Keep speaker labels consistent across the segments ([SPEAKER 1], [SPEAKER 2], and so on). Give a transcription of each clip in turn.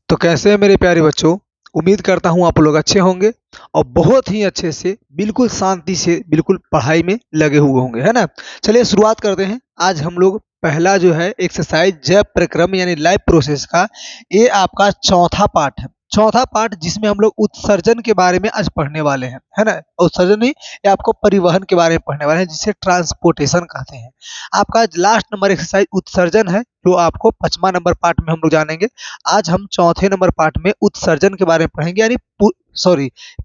[SPEAKER 1] तो कैसे हैं मेरे प्यारे बच्चों? उम्मीद करता हूँ आप लोग अच्छे होंगे और बहुत ही अच्छे से, बिल्कुल शांति से, बिल्कुल पढ़ाई में लगे हुए होंगे, है ना? चलिए शुरुआत करते हैं। आज हम लोग पहला जो है एक्सरसाइज जैव प्रक्रम यानी लाइफ प्रोसेस का, ये आपका चौथा पार्ट है। चौथा पार्ट जिसमें हम लोग उत्सर्जन के बारे में आज पढ़ने वाले हैं, है ना? उत्सर्जन नहीं, ये आपको परिवहन के बारे में पढ़ने वाले हैं, जिसे ट्रांसपोर्टेशन कहते हैं। आपका लास्ट नंबर एक्सरसाइज उत्सर्जन है, जो आपको 5वां नंबर पार्ट में हम लोग जानेंगे। आज हम चौथे नंबर पार्ट में उत्सर्जन के बारे में पढ़ेंगे, यानी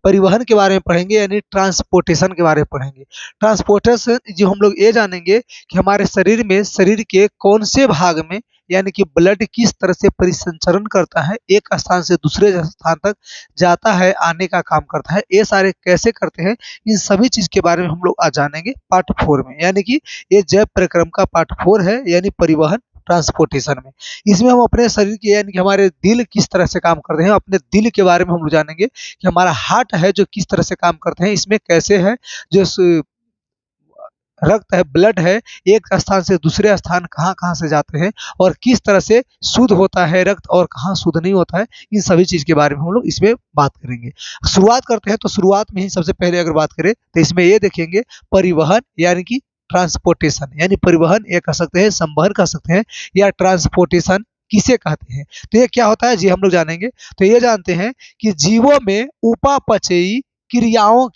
[SPEAKER 1] परिवहन के बारे में पढ़ेंगे, यानी ट्रांसपोर्टेशन के बारे में पढ़ेंगे। ट्रांसपोर्टेशन जो हम लोग ये जानेंगे कि हमारे शरीर में, शरीर के कौन से भाग में, यानी कि ब्लड किस तरह से परिसंचरण करता है, एक स्थान से दूसरे स्थान तक जाता है, आने का काम करता है, ये सारे कैसे करते हैं, इन सभी चीज के बारे में हम लोग आज जानेंगे पार्ट 4 में। यानी कि ये जैव प्रक्रम का पार्ट 4 है, यानी परिवहन ट्रांसपोर्टेशन में। इसमें हम अपने शरीर के, यानी कि हमारे दिल किस तरह से काम करते हैं, अपने दिल के बारे में हम लोग जानेंगे कि हमारा हार्ट है जो किस तरह से काम करते हैं, इसमें कैसे है जो रक्त है, ब्लड है, एक स्थान से दूसरे स्थान कहाँ-कहाँ से जाते हैं और किस तरह से शुद्ध होता है रक्त और कहाँ शुद्ध नहीं होता है, इन सभी चीज़ के बारे में हम लोग इसमें बात करेंगे। शुरुआत करते हैं, तो शुरुआत में ही सबसे पहले अगर बात करें तो इसमें ये देखेंगे परिवहन यानी कि ट्रांसपोर्टेशन, यानी परिवहन ये कह सकते हैं, संवहन कह सकते हैं, या ट्रांसपोर्टेशन किसे कहते हैं। तो ये क्या होता है जी, हम लोग जानेंगे। तो ये जानते हैं कि जीवों में उपापचयी क्रियाओं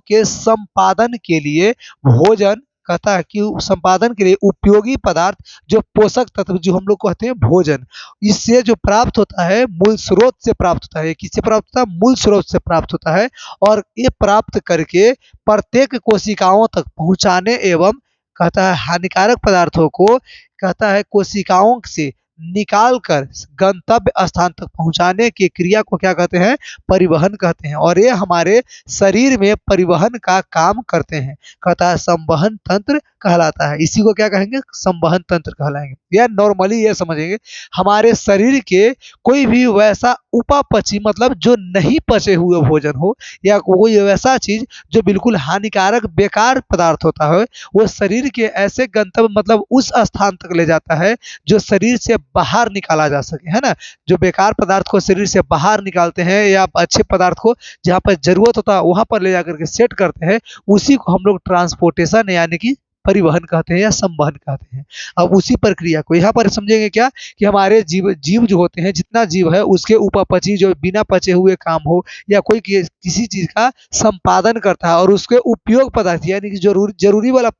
[SPEAKER 1] के संपादन के लिए भोजन कहता है कि संपादन के लिए उपयोगी पदार्थ, जो पोषक तत्व जो हम लोग कहते हैं भोजन, इससे जो प्राप्त होता है मूल स्रोत से प्राप्त होता है। किससे प्राप्त होता है? मूल स्रोत से प्राप्त होता है। और ये प्राप्त करके प्रत्येक कोशिकाओं तक पहुंचाने एवं कहता है हानिकारक पदार्थों को कहता है कोशिकाओं से निकाल कर गंतव्य स्थान तक पहुंचाने की क्रिया को क्या कहते हैं? परिवहन कहते हैं। और ये हमारे शरीर में परिवहन का काम करते हैं, कहता है संवहन तंत्र कहलाता है। इसी को क्या कहेंगे? संवहन तंत्र कहलाएंगे। या नॉर्मली ये समझेंगे, हमारे शरीर के कोई भी वैसा उपापची मतलब जो नहीं पचे हुए भोजन हो, या कोई वैसा चीज जो बिल्कुल हानिकारक बेकार पदार्थ होता है, वो शरीर के ऐसे गंतव्य मतलब उस स्थान तक ले जाता है जो शरीर से बाहर निकाला जा सके, है ना? जो बेकार पदार्थ को शरीर से बाहर निकालते हैं, या अच्छे पदार्थ को जहाँ पर जरूरत होता है वहां पर ले जाकर के सेट करते हैं, उसी को हम लोग ट्रांसपोर्टेशन यानी कि परिवहन कहते हैं या संवहन कहते हैं। अब उसी प्रक्रिया को यहाँ पर समझेंगे क्या, कि हमारे जीव जो होते हैं, जितना जीव है उसके उपपची जो बिना पचे हुए काम हो, या कोई किसी चीज का संपादन करता है और उसके उपयोग पदार्थ यानी कि जरूरी वाला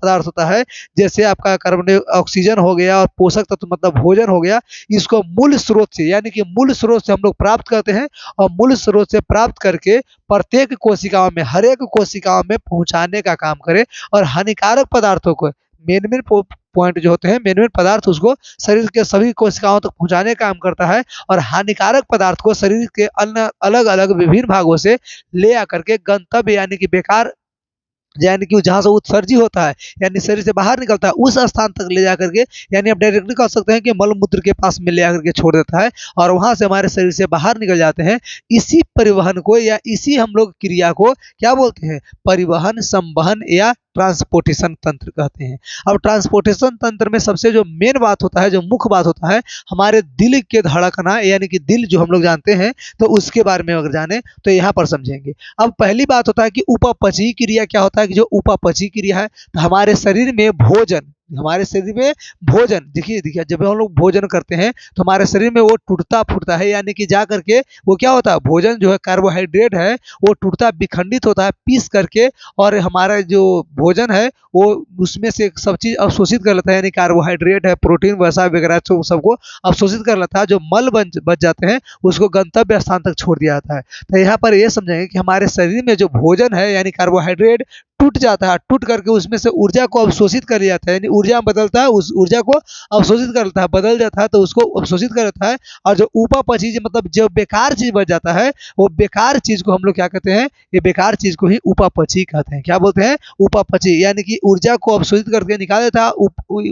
[SPEAKER 1] पदार्थ होता है, जैसे आपका कार्बन ऑक्सीजन हो गया और पोषक तत्व मतलब भोजन हो गया, इसको मूल स्रोत से यानी कि मूल स्रोत से हम लोग प्राप्त करते हैं, और मूल स्रोत से प्राप्त करके प्रत्येक कोशिकाओं में, हर एक कोशिकाओं में पहुंचाने का काम करें। और हानिकारक पदार्थों को, मेन पॉइंट जो होते हैं, मेन पदार्थ, उसको शरीर के सभी कोशिकाओं तक पहुंचाने का काम करता है। और हानिकारक पदार्थ को शरीर के अन्य अलग अलग विभिन्न भागों से ले आकर के गंतव्य यानी कि बेकार, यानी कि जहाँ से उत्सर्जी होता है, यानी शरीर से बाहर निकलता है, उस स्थान तक ले जाकर के, यानी आप डायरेक्टली कह सकते हैं कि मल मूत्र के पास में ले आकर के छोड़ देता है, और वहां से हमारे शरीर से बाहर निकल जाते हैं। इसी परिवहन को या इसी हम लोग क्रिया को क्या बोलते हैं? परिवहन, संवहन या ट्रांसपोर्टेशन तंत्र कहते हैं। अब ट्रांसपोर्टेशन तंत्र में सबसे जो मेन बात होता है, जो मुख्य बात होता है, हमारे दिल के धड़कना, यानी कि दिल जो हम लोग जानते हैं, तो उसके बारे में अगर जाने तो यहाँ पर समझेंगे। अब पहली बात होता है कि उपापचयी क्रिया क्या होता है, कि जो उपापचयी क्रिया है, तो हमारे शरीर में भोजन, देखिए जब हम लोग भोजन करते हैं तो हमारे शरीर में वो टूटता फूटता है, यानी कि जा करके वो क्या होता है, भोजन जो है कार्बोहाइड्रेट है वो टूटता विखंडित होता है पीस करके, और हमारा जो भोजन है वो उसमें से सब चीज अवशोषित कर लेता है, यानी कार्बोहाइड्रेट है, प्रोटीन वसा वगैरह सबको अवशोषित कर लेता है। जो मल बच जाते हैं उसको गंतव्य स्थान तक छोड़ दिया जाता है। तो यहाँ पर ये समझेंगे कि हमारे शरीर में जो भोजन है यानी कार्बोहाइड्रेट टूट जाता है, टूट करके उसमें से ऊर्जा को अवशोषित कर लिया जाता है, यानी ऊर्जा में बदलता है, उस ऊर्जा को अवशोषित कर लेता है, बदल जाता है तो उसको अवशोषित कर लेता है। और जो उपापचयी मतलब जो बेकार चीज बच जाता है, वो बेकार चीज को हम लोग क्या कहते हैं? ये बेकार चीज को ही उपापचयी कहते हैं। क्या बोलते हैं? उपापचयी, यानी कि ऊर्जा को अवशोषित करके निकाल देता है।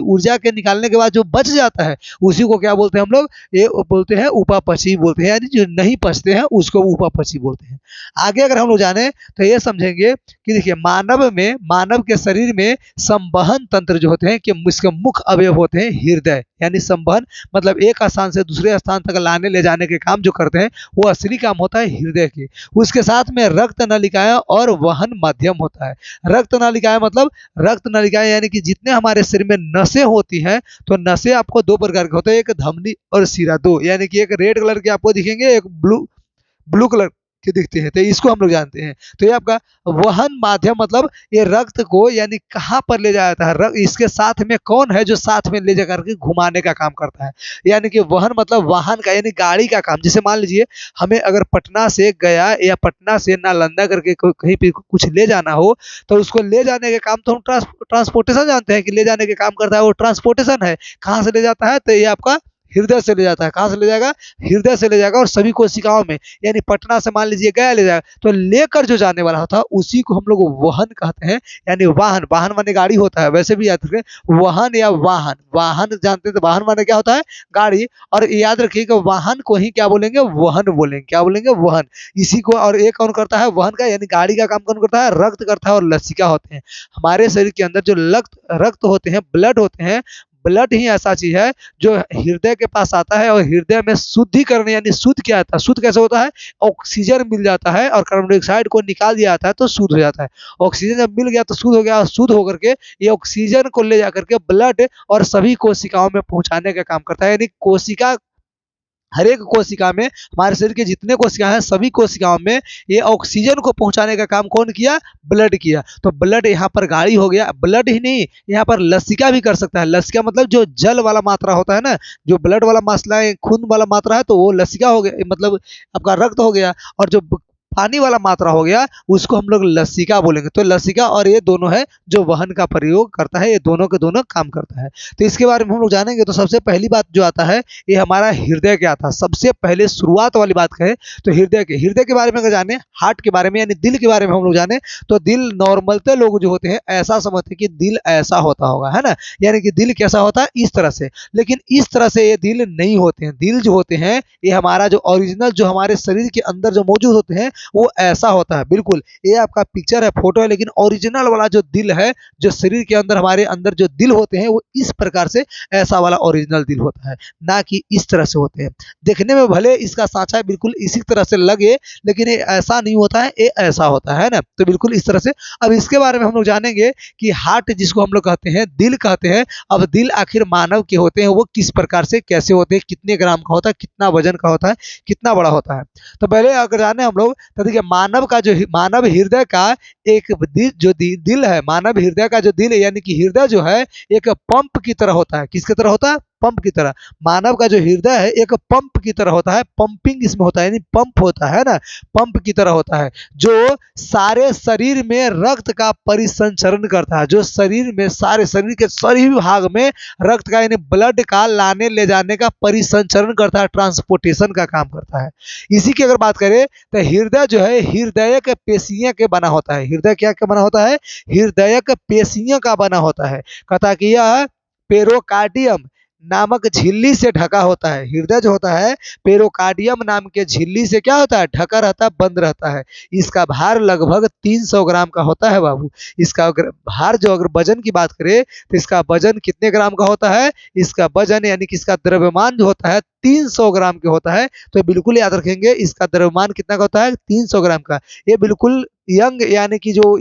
[SPEAKER 1] ऊर्जा के निकालने के बाद जो बच जाता है उसी को क्या बोलते हैं हम लोग? ये बोलते हैं उपापचयी बोलते हैं, यानी जो नहीं पचते हैं उसको उपापचयी बोलते हैं। आगे अगर हम लोग जाने तो ये समझेंगे कि देखिए, मानव मानव के शरीर में संवहन तंत्र जो होते हैं कि इसके मुख्य अवयव होते हैं हृदय, यानी संवहन मतलब एक स्थान से दूसरे स्थान तक लाने ले जाने के काम जो करते हैं वो असली काम होता है हृदय की। उसके साथ में रक्त नलिकाएं और वहन माध्यम होता है। रक्त नलिकाएं मतलब रक्त नलिकाएं यानी कि जितने हमारे शरीर में नसें होती हैं, तो नसें आपको दो प्रकार के होते हैं, एक धमनी और शिरा, दो, यानी कि एक रेड कलर के आपको दिखेंगे, एक ब्लू ब्लू कलर के दिखते हैं, तो इसको हम लोग जानते हैं। तो ये आपका वहन माध्यम मतलब ये रक्त को यानी कहाँ पर ले जाता है, इसके साथ में कौन है जो साथ में ले जाकर के घुमाने का काम करता है, यानी कि वहन मतलब वाहन का यानी गाड़ी का काम। जैसे मान लीजिए हमें अगर पटना से गया या पटना से नालंदा करके कहीं पे कुछ ले जाना हो, तो उसको ले जाने के काम तो हम ट्रांसपोर्टेशन जानते हैं कि ले जाने के काम करता है, वो ट्रांसपोर्टेशन है। कहाँ से ले जाता है, तो ये आपका हृदय से ले जाता है। कहाँ से ले जाएगा, हृदय से ले जाएगा, और सभी कोशिकाओं में, यानी पटना से मान लीजिए गया ले जाएगा, तो लेकर जो जाने वाला होता है उसी को हम लोग वहन कहते हैं, यानी वाहन। वाहन माने गाड़ी होता है, वैसे भी याद रखें वहन या वाहन, वाहन जानते हैं तो वाहन माने क्या होता है, गाड़ी। और याद रखिए कि वाहन को ही क्या बोलेंगे, वहन बोलेंगे। क्या बोलेंगे, वहन। इसी को, और एक कौन करता है, वहन का यानी गाड़ी का काम कौन करता है, रक्त करता है और लसिका होते हैं। हमारे शरीर के अंदर जो रक्त होते हैं, ब्लड होते हैं, ब्लड ही ऐसा चीज है जो हृदय के पास आता है और हृदय में शुद्धिकरण यानी शुद्ध क्या आता है, शुद्ध कैसे होता है, ऑक्सीजन मिल जाता है और कार्बन डाइऑक्साइड को निकाल दिया जाता है तो शुद्ध हो जाता है। ऑक्सीजन जब मिल गया तो शुद्ध हो गया, और शुद्ध होकर के ये ऑक्सीजन को ले जाकर के ब्लड और सभी कोशिकाओं में पहुंचाने का काम करता है। यानी कोशिका, हर एक कोशिका में, हमारे शरीर के जितने कोशिका हैं सभी कोशिकाओं में ये ऑक्सीजन को पहुंचाने का काम कौन किया, ब्लड किया। तो ब्लड यहाँ पर गाड़ी हो गया। ब्लड ही नहीं, यहाँ पर लसिका भी कर सकता है। लसिका मतलब जो जल वाला मात्रा होता है ना, जो ब्लड वाला मसला है, खून वाला मात्रा है, तो वो लसिका हो गया, मतलब आपका रक्त हो गया। और जो पानी वाला मात्रा हो गया उसको हम लोग लसिका बोलेंगे। तो लसिका और ये दोनों है जो वहन का प्रयोग करता है, ये दोनों के दोनों काम करता है। तो इसके बारे में हम लोग जानेंगे। तो सबसे पहली बात जो आता है ये हमारा हृदय क्या था। सबसे पहले शुरुआत वाली बात कहें तो हृदय के बारे में अगर जाने, हार्ट के बारे में यानी दिल के बारे में हम लोग जाने, तो दिल नॉर्मलते लोग जो होते हैं ऐसा समझते हैं कि दिल ऐसा होता होगा, है ना, यानी कि दिल कैसा होता है, इस तरह से। लेकिन इस तरह से ये दिल नहीं होते हैं। दिल जो होते हैं ये हमारा जो ओरिजिनल जो हमारे शरीर के अंदर जो मौजूद होते हैं वो ऐसा होता है। बिल्कुल ये आपका पिक्चर है, फोटो है, लेकिन ओरिजिनल वाला जो दिल है, जो शरीर के अंदर हमारे अंदर जो दिल होते हैं वो इस प्रकार से ऐसा वाला ओरिजिनल दिल होता है, ना कि इस तरह से होते हैं। देखने में भले इसका सांचा बिल्कुल इसी तरह से लगे, लेकिन ये ऐसा नहीं होता है, ये ऐसा होता है ना। तो बिल्कुल इस तरह से। अब इसके बारे में हम लोग जानेंगे कि हार्ट जिसको हम लोग कहते हैं, दिल कहते हैं। अब दिल आखिर मानव के होते हैं, वो किस प्रकार से कैसे होते हैं, कितने ग्राम का होता है, कितना वजन का होता है, कितना बड़ा होता है। तो पहले अगर जाने हम लोग, तो देखिए मानव हृदय का एक दिल है, मानव हृदय का जो दिल है, यानी कि हृदय जो है एक पंप की तरह होता है। किसकी तरह होता है, पंप की तरह। मानव का जो हृदय है एक पंप की तरह होता है, पंपिंग इसमें होता है, यानी पंप होता है ना, पंप की तरह होता है, जो सारे शरीर में रक्त का परिसंचरण करता है, जो शरीर में सारे शरीर के सभी भाग में रक्त का यानी ब्लड का लाने ले जाने का परिसंचरण करता है, ट्रांसपोर्टेशन का काम करता है। इसी की अगर बात करें तो हृदय जो है हृदय के पेशियां के बना होता है। हृदय क्या बना होता है, हृदय के पेशियों का बना होता है। कहता कि यह पेरोकार्डियम नामक झिल्ली से ढका होता है। हृदय जो होता है पेरोकार्डियम नाम के झिल्ली से क्या होता है, ढका रहता है, बंद रहता है। इसका भार लगभग 300 ग्राम का होता है बाबू। इसका भार जो अगर वजन की बात करें तो इसका वजन कितने ग्राम का होता है, इसका वजन यानी कि इसका द्रव्यमान जो होता है 300 ग्राम के होता है। तो बिल्कुल याद रखेंगे इसका द्रव्यमान कितना का होता है, 300 ग्राम का। ये बिल्कुल यंग यानी कि जो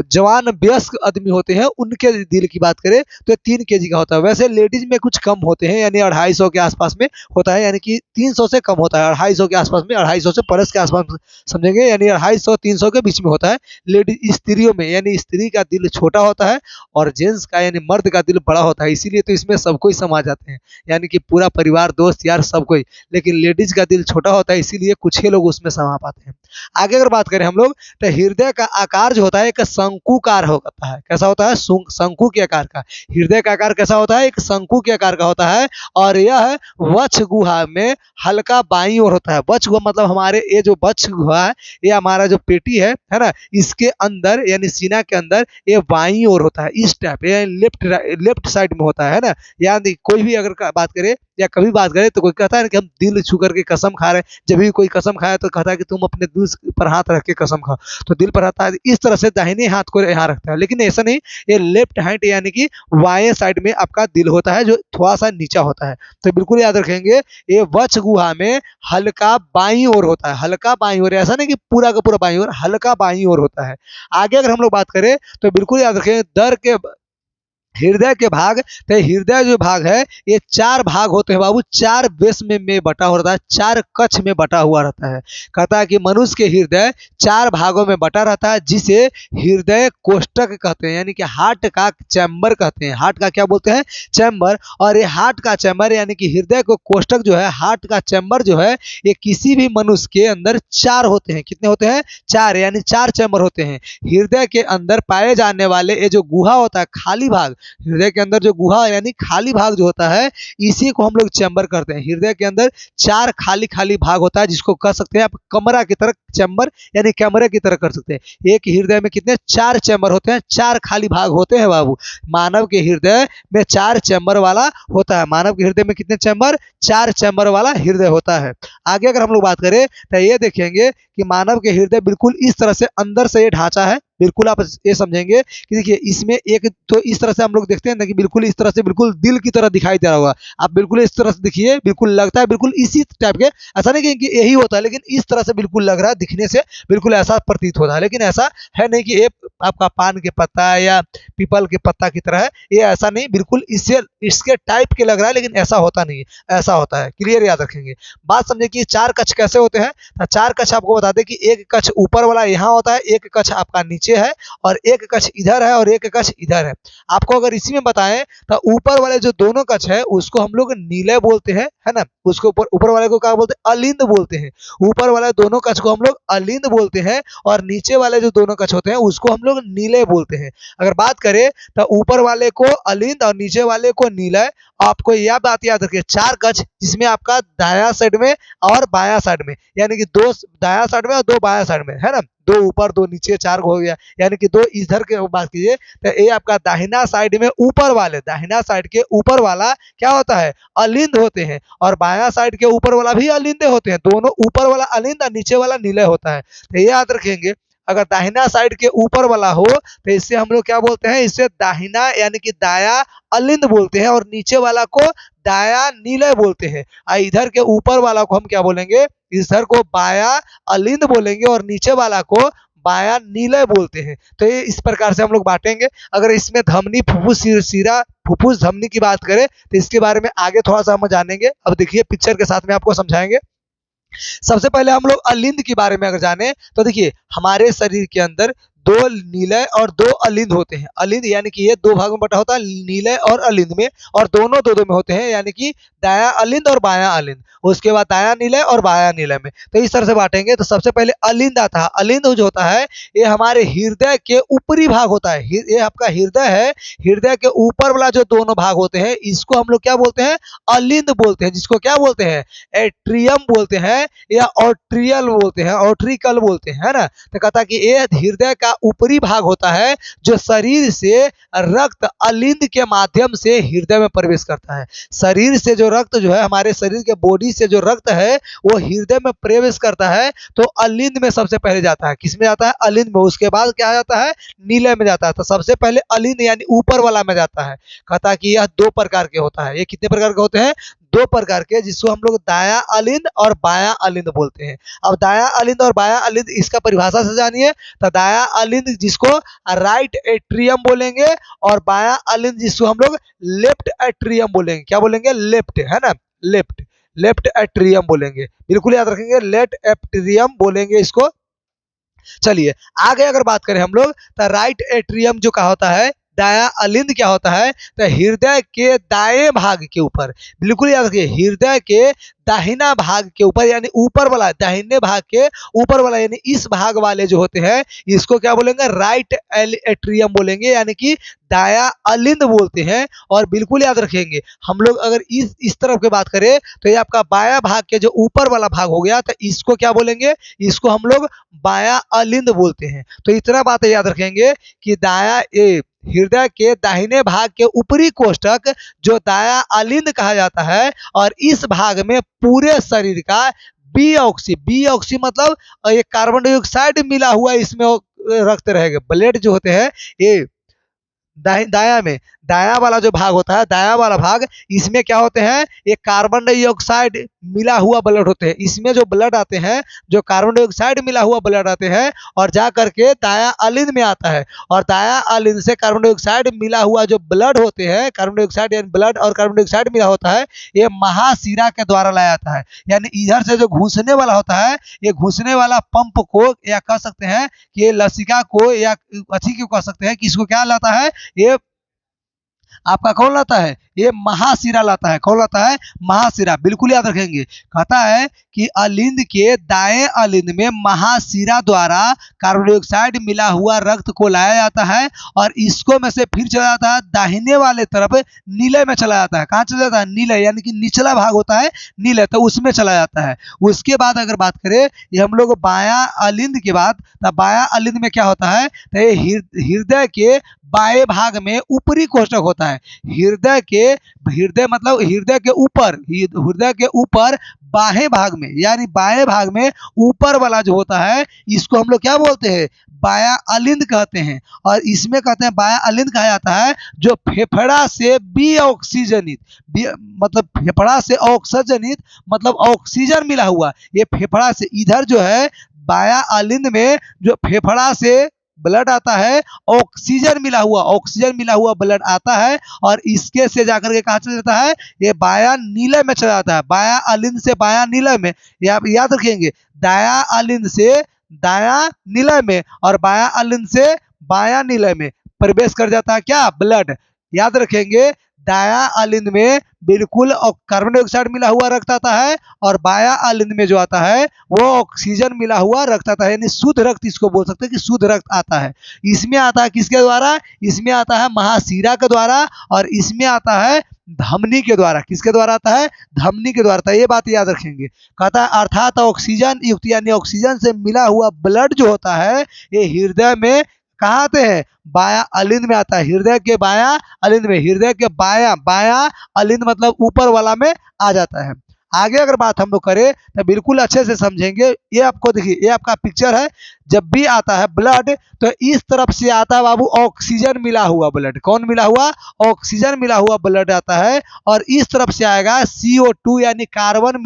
[SPEAKER 1] जवान वयस्क आदमी होते हैं उनके दिल की बात करें तो 3 केजी का होता है। वैसे लेडीज में कुछ कम होते हैं, यानी 250 के आसपास में होता है, यानी कि 300 से कम होता है, 250 के आसपास में, 250 से प्लस के आसपास समझेंगे, यानी 250 300 के बीच में होता है। लेडीज स्त्रियों में, यानी स्त्री का दिल छोटा होता है और जेंट्स का यानी मर्द का दिल बड़ा होता है। इसीलिए तो इसमें सब कोई समा जाते हैं, यानी कि पूरा परिवार, दोस्त यार सब कोई। लेकिन लेडीज का दिल छोटा होता है, इसीलिए कुछ ही लोग उसमें समा पाते हैं। आगे अगर बात करें हम लोग तो हृदय का आकार जो होता है एक शंकुकार होता है। कैसा होता है, शंकु के आकार का। हृदय का आकार कैसा होता है, एक शंकु के आकार का होता है। और यह वक्ष गुहा में हल्का बाईं ओर होता है। वक्ष गुहा मतलब हमारे ये जो वक्ष गुहा है, ये हमारा जो पेटी है ना, इसके अंदर यानी सीना के अंदर ये बाईं ओर होता है, इस टाइप, ये लेफ्ट साइड में होता है ना। यानी कोई भी अगर बात करें या कभी बात करें तो कोई कहता है ना कि हम दिल छू करके कसम खा रहे हैं, जब भी कोई कसम खाए तो कहता है कि तुम अपने दिल पर हाथ रख के कसम खाओ, तो दिल पर हाथ, इस तरह से दाहिने हाथ को यहाँ रखता है, लेकिन ऐसा नहीं, ये लेफ्ट हैंड यानी कि बाएं साइड में आपका दिल होता है जो थोड़ा सा नीचा होता है। तो बिल्कुल याद रखेंगे, ये वक्ष गुहा में हल्का बाईं ओर होता है, हल्का बाईं ओर, ऐसा नहीं कि पूरा का पूरा बाईं ओर, हल्का बाईं ओर होता है। आगे अगर हम लोग बात करें तो बिल्कुल याद रखें, दर के हृदय के भाग, तो हृदय जो भाग है ये 4 भाग होते हैं बाबू, 4 बेस में बटा हो रहता है, 4 कक्ष में बटा हुआ रहता है। कहता है कि मनुष्य के हृदय 4 भागों में बटा रहता है, जिसे हृदय कोष्ठक कहते हैं, यानी कि हार्ट का चैम्बर कहते हैं। हार्ट का क्या बोलते हैं? चैम्बर। और ये हार्ट का चैम्बर यानी कि हृदय को कोष्ठक जो है, हार्ट का चैम्बर जो है, ये किसी भी मनुष्य के अंदर 4 होते हैं। कितने होते हैं? 4, यानी 4 चैम्बर होते हैं। हृदय के अंदर पाए जाने वाले ये जो गुहा होता है, खाली भाग, हृदय के अंदर जो गुहा यानी खाली भाग जो होता है, इसी को हम लोग चैम्बर करते हैं। हृदय के अंदर 4 खाली खाली भाग होता है, जिसको कह सकते हैं आप कमरा की तरह, चैम्बर यानी कैमरे की तरह कर सकते हैं। एक हृदय में कितने? 4 चैम्बर होते हैं, 4 खाली भाग होते हैं बाबू। मानव के हृदय में 4 चैम्बर वाला होता है। मानव के हृदय में कितने चैम्बर? 4 चैम्बर वाला हृदय होता है। आगे अगर हम लोग बात करें तो ये देखेंगे कि मानव के हृदय बिल्कुल इस तरह से अंदर से ये ढांचा है। बिल्कुल आप ये समझेंगे कि देखिए इसमें एक तो इस तरह से हम लोग देखते हैं ना कि बिल्कुल इस तरह से बिल्कुल दिल की तरह दिखाई दे रहा होगा। आप बिल्कुल इस तरह से देखिए, बिल्कुल लगता है बिल्कुल इसी टाइप के, ऐसा नहीं कि यही होता है, लेकिन इस तरह से बिल्कुल लग रहा है, दिखने से बिल्कुल ऐसा प्रतीत होता है, लेकिन ऐसा है नहीं कि ये आपका पान के पत्ता है या पीपल के पत्ता की तरह है, ये ऐसा नहीं, बिल्कुल इससे इसके टाइप के लग रहा है, लेकिन ऐसा होता नहीं है, ऐसा होता है। क्लियर याद रखेंगे। बात समझे कि 4 कक्ष कैसे होते हैं। 4 कक्ष आपको बता दें कि एक कक्ष ऊपर वाला यहाँ होता है, एक कक्ष आपका नीचे है, और एक कक्ष इधर है, और एक कक्ष इधर है। आपको अगर इसी में बताएं तो ऊपर वाले जो दोनों कक्ष है उसको हम लोग नीले बोलते हैं, है ना। उसको ऊपर वाले को क्या बोलते हैं? अलिंद बोलते हैं। ऊपर वाले दोनों कक्ष को हम लोग अलिंद बोलते हैं, और नीचे वाले जो दोनों कक्ष होते हैं उसको हम लोग नीले बोलते हैं। अगर बात करें तो ऊपर वाले को अलिंद और नीचे वाले को नीला। आपको यह बात याद रखिए, 4 कक्ष जिसमें आपका दाया साइड में और बाया साइड में, यानी कि 2 दाया साइड में और 2 बाया साइड में, है ना। 2 ऊपर 2 नीचे, 4 हो गया, यानी कि 2 इधर के बात कीजिए तो ये आपका दाहिना साइड में ऊपर वाले, दाहिना साइड के ऊपर वाला क्या होता है? अलिंद होते हैं, और बाया साइड के ऊपर वाला भी अलिंदे होते हैं। दोनों ऊपर वाला अलिंद और नीचे वाला नीले होता है। तो ये याद रखेंगे, अगर दाहिना साइड के ऊपर वाला हो तो इससे हम लोग क्या बोलते हैं? इससे दाहिना यानी कि दाया अलिंद बोलते हैं, और नीचे वाला को दाया नीले बोलते हैं। इधर के ऊपर वाला को हम क्या बोलेंगे? इधर को बाया अलिंद बोलेंगे, और नीचे वाला को बाया नीले बोलते हैं। तो ये इस प्रकार से हम लोग बांटेंगे। अगर इसमें धमनी, फुफ्फुस, शिरा, फुफ्फुस, धमनी की बात करें तो इसके बारे में आगे थोड़ा सा हम जानेंगे। अब देखिए पिक्चर के साथ में आपको समझाएंगे। सबसे पहले हम लोग अलिंद के बारे में अगर जाने तो देखिए हमारे शरीर के अंदर 2 नीले और 2 अलिंद होते हैं। अलिंद यानी कि ये 2 भागों में बटा होता है, नीले और अलिंद में, और दोनों 2-2 में होते हैं, यानी कि दाया अलिंद और बाया अलिंद। उसके बाद दाया नीले और बाया नीले में। तो इस तरह से बांटेंगे। तो सबसे पहले अलिंद आता है। अलिंद जो होता है ये हमारे हृदय के ऊपरी भाग होता है। ये आपका हृदय है, हृदय के ऊपर वाला जो दोनों भाग होते हैं इसको हम लोग क्या बोलते हैं? अलिंद बोलते हैं। जिसको क्या बोलते हैं? एट्रियम बोलते हैं, या ऑट्रियल बोलते हैं, ऑट्रिकल बोलते हैं, है ना। तो कहता है कि ये हृदय का ऊपरी भाग होता है जो शरीर से रक्त अलिंद के माध्यम से हृदय में प्रवेश करता है। शरीर से जो रक्त जो है, हमारे शरीर के बॉडी से जो रक्त है वो हृदय में प्रवेश करता है, तो अलिंद में सबसे पहले जाता है। किस में जाता है? अलिंद में। उसके बाद क्या जाता है? नीले में जाता है। तो सबसे पहले अलिंद यानी ऊपर वाला में जाता है। कहता है कि यह 2 प्रकार के होता है। ये कितने प्रकार के होते हैं? 2 प्रकार के, जिसको हम लोग दाया अलिंद और बाया अलिंद बोलते हैं। अब दाया अलिंद और बाया अलिंद, इसका परिभाषा से जानिए। तो दाया अलिंद जिसको राइट एट्रियम बोलेंगे, और बाया अलिंद जिसको हम लोग लेफ्ट एट्रियम बोलेंगे। क्या बोलेंगे? लेफ्ट, है ना, लेफ्ट, लेफ्ट एट्रियम बोलेंगे। बिल्कुल याद रखेंगे, लेफ्ट एट्रियम बोलेंगे इसको। चलिए आगे अगर बात करें हम लोग तो राइट एट्रियम जो का होता है, दाया अलिंद क्या होता है? तो हृदय के दाएं भाग के ऊपर, बिल्कुल याद रखिए, हृदय के दाहिना भाग के ऊपर, यानी ऊपर वाला, दाहिने भाग के ऊपर वाला, यानी इस भाग वाले जो होते हैं इसको क्या बोलेंगे? राइट एट्रियम बोलेंगे, यानी कि दाया अलिंद बोलते हैं। और बिल्कुल याद रखेंगे, हम लोग अगर इस तरफ की बात करें तो ये आपका बाया भाग के जो ऊपर वाला भाग हो गया, तो इसको क्या बोलेंगे? इसको हम लोग बाया अलिंद बोलते हैं। तो इतना बात याद रखेंगे कि दाया हृदय के दाहिने भाग के ऊपरी कोष्ठक जो दायां अलिंद कहा जाता है, और इस भाग में पूरे शरीर का बी ऑक्सी, बी ऑक्सी मतलब एक कार्बन डाइऑक्साइड मिला हुआ इसमें रक्त रहेगा। ब्लड जो होते हैं ये दाया में, दाया वाला जो भाग होता है, दाया वाला भाग, इसमें क्या होते हैं, ये कार्बन डाइऑक्साइड मिला हुआ ब्लड होते हैं। इसमें जो ब्लड आते हैं, जो कार्बन डाइऑक्साइड मिला हुआ ब्लड आते हैं और जा करके दाया अलिंद में आता है, और दाया अलिंद से कार्बन डाइऑक्साइड मिला हुआ जो ब्लड होते हैं, कार्बन डाइऑक्साइड यानी ब्लड और कार्बन डाइऑक्साइड मिला होता है, ये महाशिरा के द्वारा लाया जाता है। यानी इधर से जो घुसने वाला होता है, ये घुसने वाला पंप को, या कह सकते हैं कि ये लसिका को, या अच्छी को कह सकते हैं कि इसको क्या लाता है, ये आपका कौन लाता है, ये महाशिरा लाता है। कौन लाता है, महाशिरा। बिल्कुल याद रखेंगे। कहता है कि अलिंद के दाएं अलिंद में महाशिरा द्वारा कार्बन डाइऑक्साइड मिला हुआ रक्त को लाया जाता है, और इसको में से फिर चला जाता है दाहिने वाले तरफ नीले में चला जाता है। कहाँ चला जाता है, नीले, यानी कि निचला भाग होता है नीले, तो उसमें चला जाता है। उसके बाद अगर बात करें ये हम लोग बायां अलिंद के बाद, तो बायां अलिंद में क्या होता है, तो ये हृदय के बाएं भाग में ऊपरी कोष्ठक होता है। हृदय मतलब हृदय के ऊपर, हृदय के ऊपर बाएं भाग में, यानी बाएं भाग में ऊपर वाला जो होता है, इसको हम लोग क्या बोलते हैं, बायां अलिंद कहते हैं। और इसमें कहते हैं बायां अलिंद कहा जाता है जो फेफड़ा से बी ऑक्सीजनित, मतलब फेफड़ा से ऑक्सीजनित मतलब ऑक्सीजन मिला हुआ, ये फेफड़ा से, इधर जो है बायां अलिंद में जो फेफड़ा से ब्लड आता है, ऑक्सीजन मिला हुआ ब्लड आता है, और इसके से जाकर के कहा चला जाता है, ये बायां नीले में चला जाता है। बायां अलिंद से बायां नीले में, ये आप याद रखेंगे, दायां अलिंद से दायां नीले में और बायां अलिंद से बायां नीले में प्रवेश कर जाता है क्या, ब्लड। याद रखेंगे, दायां अलिंद में बिल्कुल कार्बन डाइऑक्साइड मिला हुआ रक्त आता है, और बायां अलिंद में जो आता है वो ऑक्सीजन मिला हुआ रक्त आता है, यानी शुद्ध रक्त इसको बोल सकते हैं कि शुद्ध रक्त आता है। इसमें आता है किसके द्वारा, इसमें आता है महाशिरा के द्वारा, और इसमें आता है धमनी के द्वारा। किसके द्वारा आता है, धमनी के द्वारा। ये बात याद रखेंगे। कहता है अर्थात ऑक्सीजन युक्त यानी ऑक्सीजन से मिला हुआ ब्लड जो होता है, ये हृदय में कहाँ आते हैं, बायां अलिंद में आता है। हृदय के बायां अलिंद में, हृदय के बायां अलिंद मतलब ऊपर वाला में आ जाता है। आगे अगर बात हम लोग करें तो बिल्कुल अच्छे से समझेंगे। ये आपको देखिए, ये आपका पिक्चर है। जब भी आता है ब्लड तो इस तरफ से आता है बाबू ऑक्सीजन मिला हुआ ब्लड। कौन मिला हुआ, ऑक्सीजन मिला हुआ ब्लड आता है, और इस तरफ से आएगा CO2 यानी कार्बन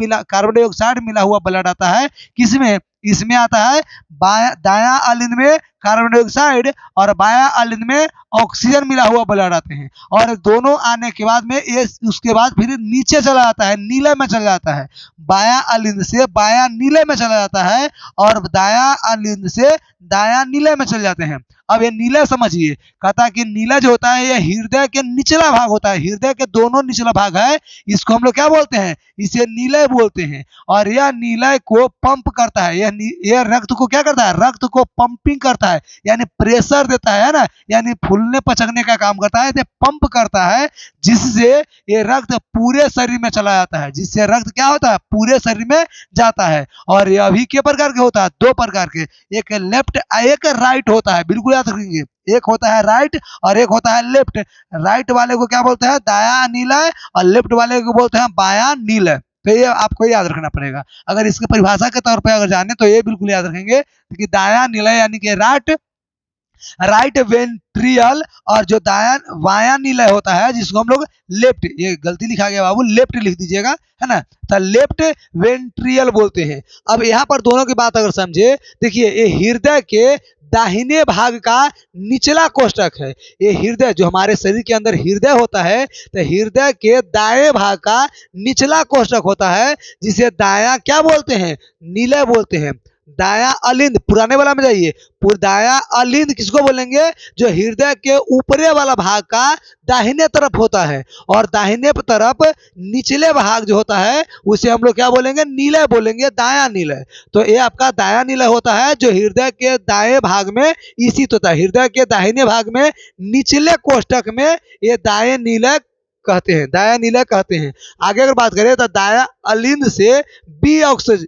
[SPEAKER 1] डाइऑक्साइड मिला हुआ ब्लड आता है। किसमें, इसमें आता है दायां अलिंद में कार्बन डाइऑक्साइड, और बायां अलिंद में ऑक्सीजन मिला हुआ ब्लड आते हैं। और दोनों आने के बाद में ये उसके बाद फिर नीचे चला जाता है, नीले में चला जाता है। बायां अलिंद से बायां नीले में चला जाता है, और दायां अलिंद से दायां नीले में चले जाते हैं। अब ये नीला समझिए, कहता है कि नीला जो होता है ये हृदय के निचला भाग होता है। हृदय के दोनों निचला भाग है, इसको हम लोग क्या बोलते हैं, इसे नीलय बोलते हैं। और यह नीलय को पंप करता है, यह रक्त को क्या करता है, रक्त को पंपिंग करता है, यानी प्रेशर देता है ना, यानी फूलने पचकने का काम करता है, पंप करता है, जिससे ये रक्त पूरे शरीर में चला जाता है। जिससे रक्त क्या होता है, पूरे शरीर में जाता है। और ये अभी के प्रकार के होता है, दो प्रकार के, एक लेफ्ट एक राइट होता है। बिल्कुल याद रखेंगे, एक होता है राइट और एक होता है लेफ्ट। राइट वाले को क्या बोलते हैं, दायां नीलय, और लेफ्ट वाले को बोलते हैं बायां नीलय। तो ये आपको याद रखना पड़ेगा। अगर इसकी परिभाषा के तौर पर अगर जाने तो ये बिल्कुल याद रखेंगे कि दायां नीलय यानी कि राइट वेंट्रियल, और जो बायां नीलय होता है जिसको हम लोग लेफ्ट, ये गलती लिखा गया बाबू, लेफ्ट लिख दीजिएगा, है ना, तो लेफ्ट वेंट्रियल बोलते हैं। अब यहाँ पर दोनों की बात अगर समझे, देखिए ये हृदय के दाहिने भाग का निचला कोष्ठक है। ये हृदय जो हमारे शरीर के अंदर हृदय होता है, तो हृदय के दाएं भाग का निचला कोष्ठक होता है, जिसे दायां क्या बोलते हैं, नीलय बोलते हैं। दायां अलिंद, पुराने वाला में जाइए, दायां अलिंद किसको बोलेंगे, जो हृदय के ऊपरे वाला भाग का दाहिने तरफ होता है, और दाहिने तरफ निचले भाग जो होता है उसे हम लोग क्या बोलेंगे, नीलय बोलेंगे, दायां नीलय। तो ये आपका दायां नीलय होता है जो हृदय के दाएं भाग में स्थित होता है। हृदय के दाहिने भाग में निचले कोष्ठक में ये दाएं नीलय कहते हैं, दायां नीलय कहते हैं। आगे अगर बात करें तो दायां अलिंद से बी ऑक्सीजन,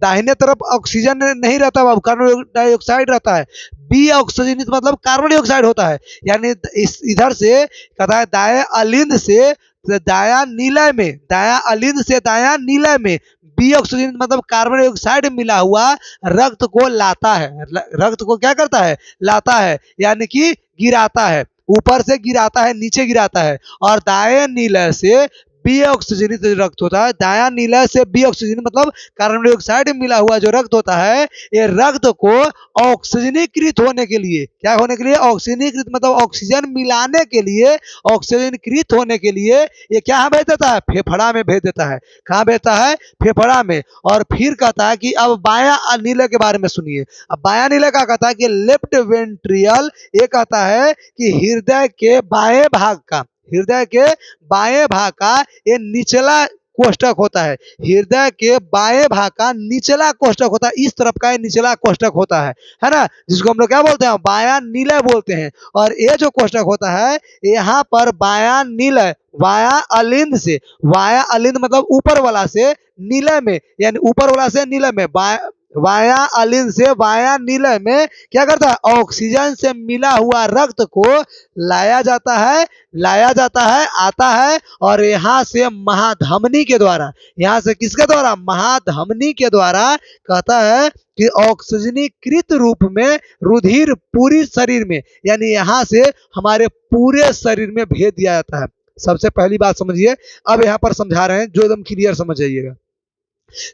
[SPEAKER 1] दाहिने तरफ ऑक्सीजन नहीं रहता बाबू, कार्बन डाइऑक्साइड रहता है। बी ऑक्सीजनित मतलब कार्बन डाइऑक्साइड होता है। यानी इस इधर से कहता है दाएं अलिंद से दाया नीलय में, दाया अलिंद से दाया नीलय में बी ऑक्सीजन मतलब कार्बन डाइऑक्साइड मिला हुआ रक्त को लाता है। रक्त को क्या करता है? लाता है, यानी कि गिराता है, ऊपर से गिराता है, नीचे गिराता है। और दाएं नीलय से बी ऑक्सीजनित रक्त होता है, दाया नीलय से बी ऑक्सीजन मतलब कार्बन डाइऑक्साइड मिला हुआ जो रक्त होता है, ये रक्त को ऑक्सीजनीकृत होने के लिए, क्या होने के लिए? ऑक्सीजनीकृत मतलब ऑक्सीजन मिलाने के लिए, ऑक्सीजनीकृत होने के लिए ये क्या भेज देता है? फेफड़ा में भेज देता है। कहाँ भेजता है? फेफड़ा में। और फिर कहता है कि अब बायां नीलय के बारे में सुनिए। अब बायां नीलय क्या कहता है कि लेफ्ट वेंट्रियल, ये कहता है कि हृदय के बाएं भाग का, हृदय के बाएं भाग का ये निचला कोष्ठक होता है। हृदय के बाएं भाग का निचला कोष्ठक होता है, इस तरफ का ये निचला कोष्ठक होता है ना, जिसको हम लोग क्या बोलते हैं? बायां नीलय बोलते हैं। और ये जो कोष्ठक होता है, यहाँ पर बायां नीलय, वाया अलिंद से, वाया अलिंद मतलब ऊपर वाला से नीलय में, यानी ऊपर वाला से नीलय में, वाया अलिंद से वाया नीलय में क्या करता है? ऑक्सीजन से मिला हुआ रक्त को लाया जाता है, लाया जाता है, आता है। और यहाँ से महाधमनी के द्वारा, यहाँ से किसके द्वारा? महाधमनी के द्वारा कहता है कि ऑक्सीजनीकृत रूप में रुधिर पूरी शरीर में, यानी यहाँ से हमारे पूरे शरीर में भेज दिया जाता है। सबसे पहली बात समझिए, अब यहाँ पर समझा रहे हैं जो एकदम क्लियर समझ जाइएगा।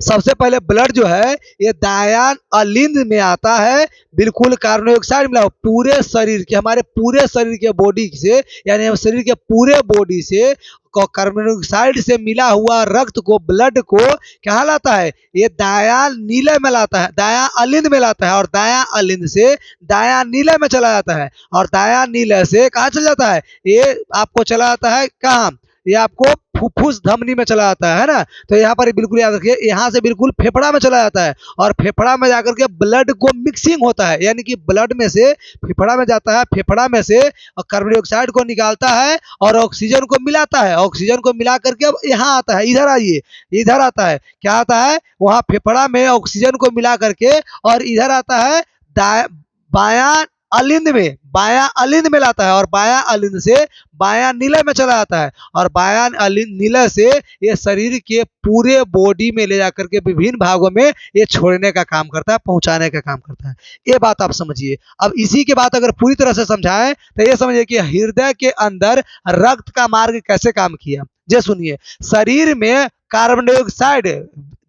[SPEAKER 1] सबसे पहले ब्लड जो है ये दायां अलिंद में आता है, बिल्कुल कार्बन डाइऑक्साइड मिला पूरे शरीर के, हमारे पूरे शरीर के बॉडी से, यानी शरीर के पूरे बॉडी से कार्बन डाइऑक्साइड से मिला हुआ रक्त को, ब्लड को क्या लाता है? ये दायां नीले में लाता है, दायां अलिंद में लाता है। और दायां अलिंद से दायां नीले में चला जाता है। और दायां नीले से कहाँ चला जाता है? ये आपको चला जाता है कहाँ? ये आपको फुफ्फुस धमनी में चला जाता है ना। तो यहाँ पर बिल्कुल याद रखिए, यहाँ से बिल्कुल फेफड़ा में चला जाता है। और फेफड़ा में जाकर के ब्लड को मिक्सिंग होता है, यानी कि ब्लड में से फेफड़ा में जाता है, फेफड़ा में से कार्बन डाइऑक्साइड को निकालता है और ऑक्सीजन को मिलाता है। ऑक्सीजन को मिला करके अब यहाँ आता है, इधर आइए, इधर आता है, क्या आता है? वहाँ फेफड़ा में ऑक्सीजन को मिला करके और इधर आता है बायां अलिंद में, बायां अलिंद में लाता है। और बायां अलिंद से बायां नीले में चला जाता है। और बायां अलिंद नीले से ये शरीर के पूरे बॉडी में ले जाकर के विभिन्न भागों में ये छोड़ने का काम करता है, पहुंचाने का काम करता है। ये बात आप समझिए। अब इसी के बात अगर पूरी तरह से समझाएं तो ये समझिए कि हृदय के अंदर रक्त का मार्ग कैसे काम किया। जे सुनिए, शरीर में कार्बन डाइऑक्साइड,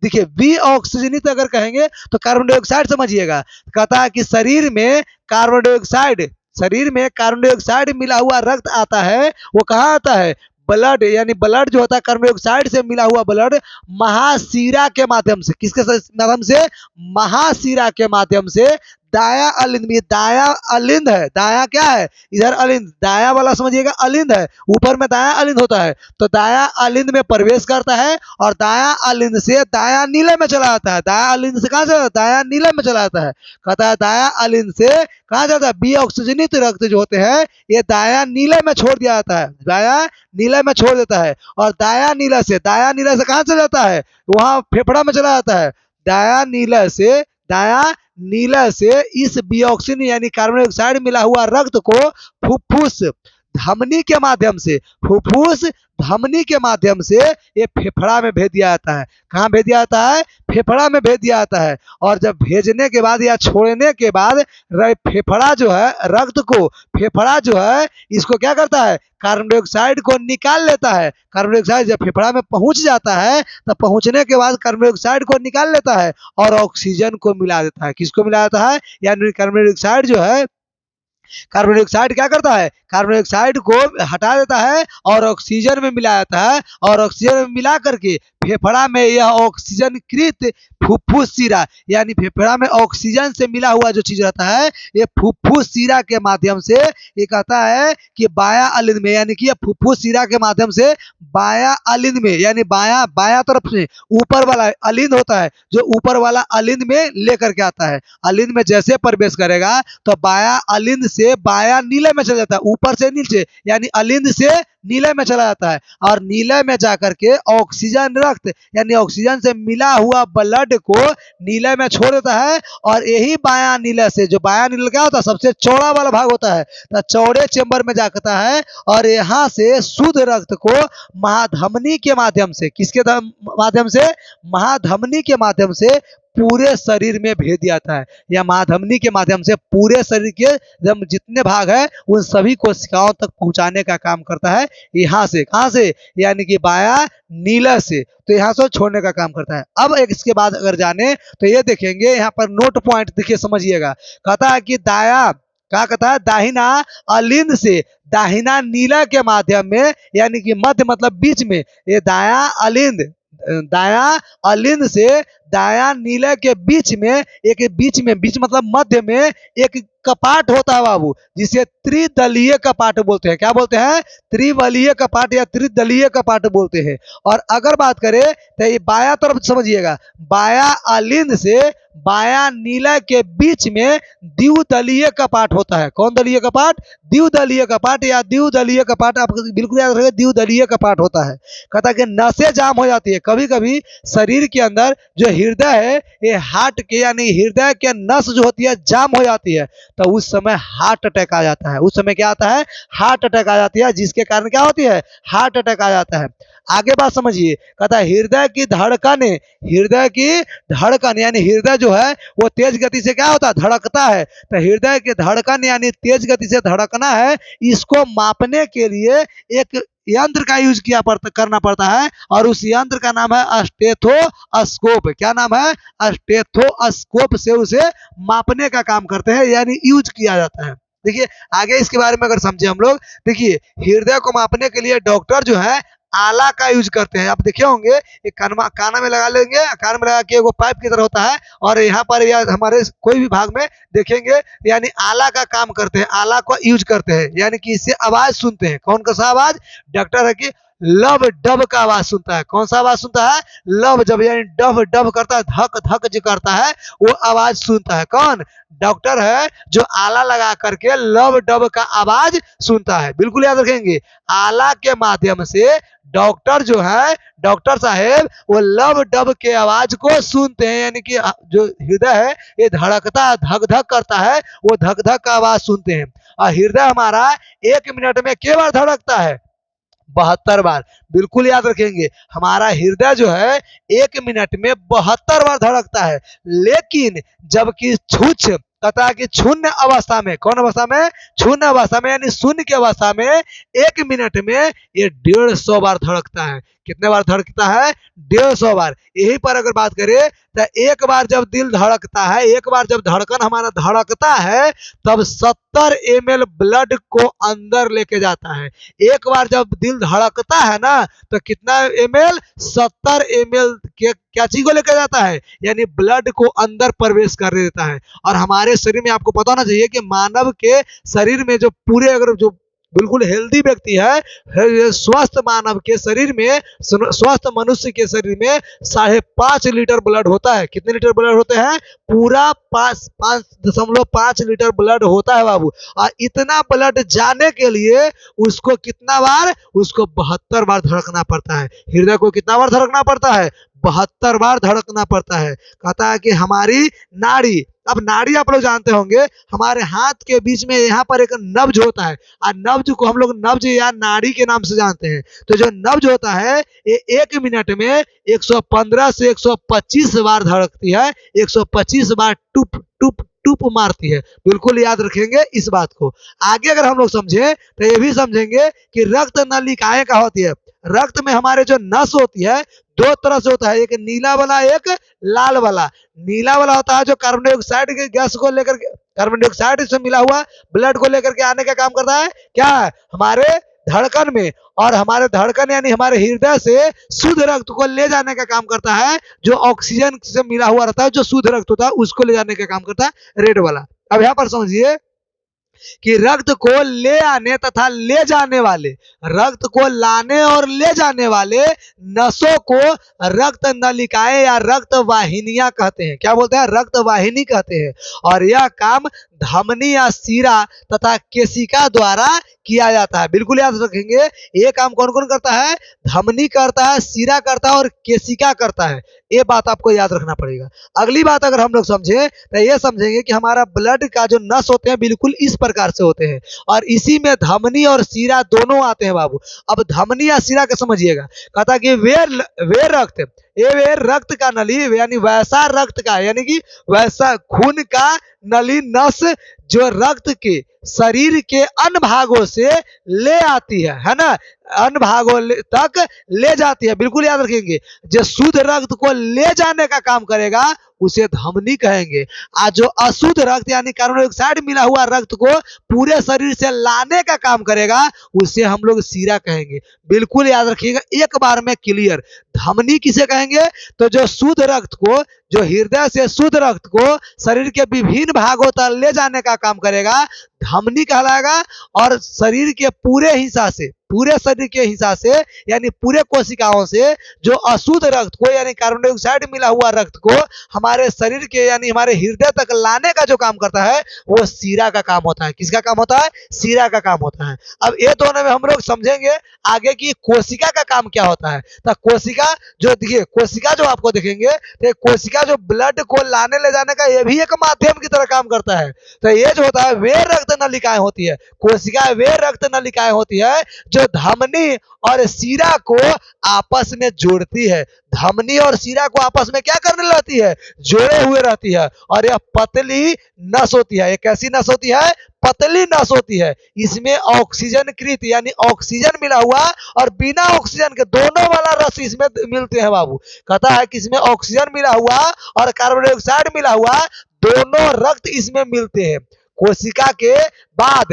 [SPEAKER 1] देखिए बी ऑक्सीजनित अगर कहेंगे तो कार्बन डाइऑक्साइड समझिएगा। कहता है कि शरीर में कार्बन डाइऑक्साइड, शरीर में कार्बन डाइऑक्साइड मिला हुआ रक्त आता है, वो कहाँ आता है? ब्लड, यानी ब्लड जो होता है कार्बन डाइऑक्साइड से मिला हुआ ब्लड महाशिरा के माध्यम से, किसके माध्यम से? महाशिरा के माध्यम से दाया अलिंद में, दाया अलिंद है, दाया क्या है? इधर अलिंद, दाया वाला समझिएगा अलिंद है, ऊपर में दाया अलिंद होता है। तो दाया अलिंद में प्रवेश करता है और दाया अलिंद से दाया नीले में चला जाता है। दाया अलिंद से कहाँ चला जाता है? दाया नीले में चला जाता है। कहता है दाया अलिंद से कहाँ जाता है? बी ऑक्सीजनित रक्त जो होते हैं ये दाया नीले में छोड़ दिया जाता है, दाया नीले में छोड़ देता है। और दाया नीले से, दाया नीले से कहाँ चला जाता है? वहाँ फेफड़ा में चला जाता है। दाया नीले से, दाया नीला से इस बीऑक्सिन यानी कार्बन डाइऑक्साइड मिला हुआ रक्त को फुफ्फुस धमनी के माध्यम से, फुफ्फुस धमनी के माध्यम से ये फेफड़ा में भेज दिया जाता है। कहाँ भेज दिया जाता है? फेफड़ा में भेज दिया जाता है। और जब भेजने के बाद या छोड़ने के बाद फेफड़ा जो है, रक्त को फेफड़ा जो है इसको क्या करता है? कार्बन डाइऑक्साइड को निकाल लेता है। कार्बन डाइऑक्साइड जब फेफड़ा में पहुंच जाता है तो पहुंचने के बाद कार्बन डाइऑक्साइड को निकाल लेता है और ऑक्सीजन को मिला देता है। किसको मिला देता है? यानी कार्बन डाइऑक्साइड जो है, कार्बन डाइऑक्साइड क्या करता है? कार्बन डाइऑक्साइड को हटा देता है और ऑक्सीजन में मिला जाता है। और ऑक्सीजन में मिला करके फेफड़ा में यह ऑक्सीजनकृत फुफ्फुस शिरा, यानी फेफड़ा में ऑक्सीजन से मिला हुआ जो चीज रहता है ये फुफ्फुस शिरा के माध्यम से ये कहता है कि बाया अलिंद में, यानी कि फुफ्फुस शिरा के माध्यम से बाया अलिंद में, यानी बाया बाया तरफ से ऊपर वाला अलिंद होता है जो ऊपर वाला अलिंद में लेकर के आता है। अलिंद में जैसे प्रवेश करेगा तो बाया अलिंद से बाया नीले में चला जाता है, ऊपर से नीचे, यानी अलिंद से नीले में चला जाता है। और नीले में जाकर के ऑक्सीजन रक्त रक्त यानी ऑक्सीजन से मिला हुआ ब्लड को नीले में छोड़ देता है, और यही बायां नीले से, जो बायां नीले क्या होता है, सबसे चौड़ा वाला भाग होता है, तो चौड़े चेंबर में जाता है और यहाँ से शुद्ध रक्त को महाधमनी के माध्यम से, किसके माध्यम से, महाधमनी के माध्यम से पूरे शरीर में भेज दिया जाता है, या महाधमनी के माध्यम से पूरे शरीर के जितने भाग है उन सभी कोशिकाओं तक पहुंचाने का काम करता है। यहाँ से, कहाँ से, यानी कि बाया नीला से, तो यहाँ से छोड़ने का काम करता है। अब एक इसके बाद अगर जाने तो ये देखेंगे यहाँ पर नोट पॉइंट देखिए, समझिएगा। कहता है कि दाया, क्या कहता है, दाहिना अलिंद से दाहिना नीला के माध्यम में, यानी कि मध्य मतलब बीच में, ये दाया अलिंद, दाया अलिंद से दाया नीला के बीच में, एक बीच में, बीच मतलब मध्य में एक कपाट होता है बाबू, जिसे त्रिदलीय कपाट बोलते हैं। क्या बोलते हैं, त्रिबलीय कपाट या त्रिदलीय कपाट बोलते हैं। और अगर बात करें तो ये बाया तरफ समझिएगा, बाया अलिंद से बाया नीला के बीच में द्विदलीय कपाट होता है। कौन दलीय कपाट, द्विदलीय कपाट या द्विदलीय कपाट, आप बिल्कुल याद रखिए, द्विदलीय कपाट होता है। कहता है कि नसें जाम हो जाती है, कभी कभी शरीर के अंदर जो हृदय है, ये हार्ट के यानी हृदय के नस जो होती है जाम हो जाती है, तो उस समय हार्ट अटैक आ जाता है। उस समय क्या आता है, हार्ट अटैक आ जाती है, जिसके कारण क्या होती है, हार्ट अटैक आ जाता है। आगे बात समझिए, कहता है हृदय की धड़कन, हृदय की धड़कन यानी हृदय जो है वो तेज गति से क्या होता है, धड़कता है। तो हृदय की धड़कन यानी तेज गति से धड़कना है, इसको मापने के लिए एक यंत्र का यूज करना पड़ता है, और उस यंत्र का नाम है स्टेथोस्कोप। क्या नाम है, स्टेथोस्कोप से उसे मापने का काम करते हैं, यानी यूज किया जाता है। देखिए आगे इसके बारे में अगर समझे हम लोग, देखिए हृदय को मापने के लिए डॉक्टर जो है आला का यूज करते हैं। आप देखे होंगे, एक काना में लगा लेंगे, कान में लगा के वो पाइप की तरह होता है, और यहाँ पर या हमारे कोई भी भाग में देखेंगे, यानी आला का काम करते हैं, आला को यूज करते हैं, यानी कि इससे आवाज सुनते हैं। कौन सा आवाज, डॉक्टर है कि लब डब का आवाज सुनता है। कौन सा आवाज सुनता है, लब जब, यानी डब डब करता है, धक धक जो करता है वो आवाज सुनता है। कौन, डॉक्टर है जो आला लगा करके लब डब का आवाज सुनता है। बिल्कुल याद रखेंगे, आला के माध्यम से डॉक्टर जो है, डॉक्टर साहेब वो लब डब के आवाज को सुनते हैं, यानी कि जो हृदय है ये धड़कता है, धक धक करता है, वो धक धक का आवाज सुनते हैं। और हृदय हमारा 1 मिनट में कितनी बार धड़कता है, 72 बार। बिल्कुल याद रखेंगे, हमारा हृदय जो है 1 मिनट में 72 बार धड़कता है। लेकिन जबकि छुच कहता है कि शून्य अवस्था में, कौन अवस्था में, शून्य अवस्था में, यानी शून्य की अवस्था में 1 मिनट में ये 150 बार धड़कता है। कितने बार धड़कता है, 150 बार। यही पर अगर बात करें तो एक बार जब दिल धड़कता है, एक बार जब धड़कन हमारा धड़कता है, तब 70 ml ब्लड को अंदर लेके जाता है। एक बार जब दिल धड़कता है ना, तो कितना ml, 70 ml के क्या चीज को लेकर जाता है, यानी ब्लड को अंदर प्रवेश कर देता है। और हमारे शरीर में आपको पता होना चाहिए कि मानव के शरीर में जो पूरे, अगर जो बिल्कुल हेल्दी व्यक्ति है, स्वस्थ मानव के शरीर में, स्वस्थ मनुष्य के शरीर में 5.5 लीटर ब्लड होता है। कितने लीटर ब्लड होते हैं, पूरा 5.5 लीटर ब्लड होता है बाबू। और इतना ब्लड जाने के लिए उसको कितना बार, उसको 72 बार धड़कना पड़ता है। हृदय को कितना बार धड़कना पड़ता है, 72 बार धड़कना पड़ता है। कहता है कि हमारी नाड़ी, अब नाड़ी आप लोग जानते होंगे, हमारे हाथ के बीच में यहाँ पर एक नब्ज होता है, और नब्ज को हम लोग नब्ज या नाड़ी के नाम से जानते हैं। तो जो नब्ज होता है ये 1 मिनट में 115 से 125 बार धड़कती है, 125 बार टुप टुप टुप मारती है। बिल्कुल याद रखेंगे इस बात को। आगे अगर हम लोग समझे तो ये भी समझेंगे कि रक्त नलिकाएं क्या होती है। रक्त में हमारे जो नस होती है 2 तरह से होता है, एक नीला वाला, एक लाल वाला। नीला वाला होता है जो कार्बन डाइऑक्साइड के गैस को लेकर के, कार्बन डाइऑक्साइड से मिला हुआ ब्लड को लेकर के आने का काम करता है, क्या है, हमारे धड़कन में। और हमारे धड़कन यानी हमारे हृदय से शुद्ध रक्त को ले जाने का काम करता है, जो ऑक्सीजन से मिला हुआ रहता है, जो शुद्ध रक्त होता है उसको ले जाने का काम करता है रेड वाला। अब यहाँ पर समझिए, कि रक्त को ले आने तथा ले जाने वाले, रक्त को लाने और ले जाने वाले नसों को रक्त नलिकाएं या रक्त वाहिनियां कहते हैं। क्या बोलते हैं? रक्त वाहिनी कहते हैं। और यह काम धमनी या सीरा तथा केशिका द्वारा किया जाता है। बिल्कुल याद रखेंगे, ये काम कौन कौन करता है? धमनी करता है, सीरा करता है और केशिका करता है। ये बात आपको याद रखना पड़ेगा। अगली बात अगर हम लोग समझे तो ये समझेंगे कि हमारा ब्लड का जो नस होते हैं बिल्कुल इस प्रकार से होते हैं, और इसी में धमनी और सीरा दोनों आते हैं बाबू। अब धमनी या सीरा का समझिएगा, कहता कि वे रक्त, ये वे रक्त का नली, यानी वैसा रक्त का, यानी कि वैसा खून का नली नस जो रक्त के शरीर के अन्य भागों से ले आती है ना, अन्य भागों तक ले जाती है। बिल्कुल याद रखेंगे, जो शुद्ध रक्त को ले जाने का काम करेगा उसे धमनी कहेंगे। आज जो अशुद्ध रक्त यानी कार्बन डाइऑक्साइड मिला हुआ रक्त को पूरे शरीर से लाने का काम करेगा उसे हम लोग सीरा कहेंगे। बिल्कुल याद रखिएगा, एक बार में क्लियर। धमनी किसे कहेंगे? तो जो शुद्ध रक्त को, जो हृदय से शुद्ध रक्त को शरीर के विभिन्न भागों तक ले जाने का काम करेगा धमनी कहलाएगा। और शरीर के पूरे हिस्सा से, पूरे शरीर के हिस्सा से यानी पूरे कोशिकाओं से जो अशुद्ध रक्त को यानी कार्बन डाइऑक्साइड मिला हुआ रक्त को हमारे शरीर के यानी हमारे हृदय तक लाने का जो काम करता है वो सीरा का काम होता है। किसका काम होता है? सीरा का काम होता है। अब ये दोनों में हम लोग समझेंगे आगे की कोशिका का काम क्या होता है। तो कोशिका जो देखिए, कोशिका जो आपको देखेंगे तो कोशिका जो ब्लड को लाने ले जाने का ये भी एक माध्यम की तरह काम करता है। तो ये जो होता है वे रक्त नलिकाएं होती है, कोशिका वे रक्त नलिकाएं होती है जो धमनी और सीरा को आपस में जोड़ती है। धमनी और सीरा को आपस में क्या करने लगती है? जोड़े हुए रहती है। और यह पतली नस होती है। ये कैसी नस होती है? पतली नस होती है। इसमें ऑक्सीजन कृत यानी ऑक्सीजन मिला हुआ और बिना ऑक्सीजन के दोनों वाला रस इसमें मिलते हैं बाबू। कहता है कि इसमें ऑक्सीजन मिला हुआ और कार्बन डाइऑक्साइड मिला हुआ दोनों रक्त इसमें मिलते हैं। कोशिका के बाद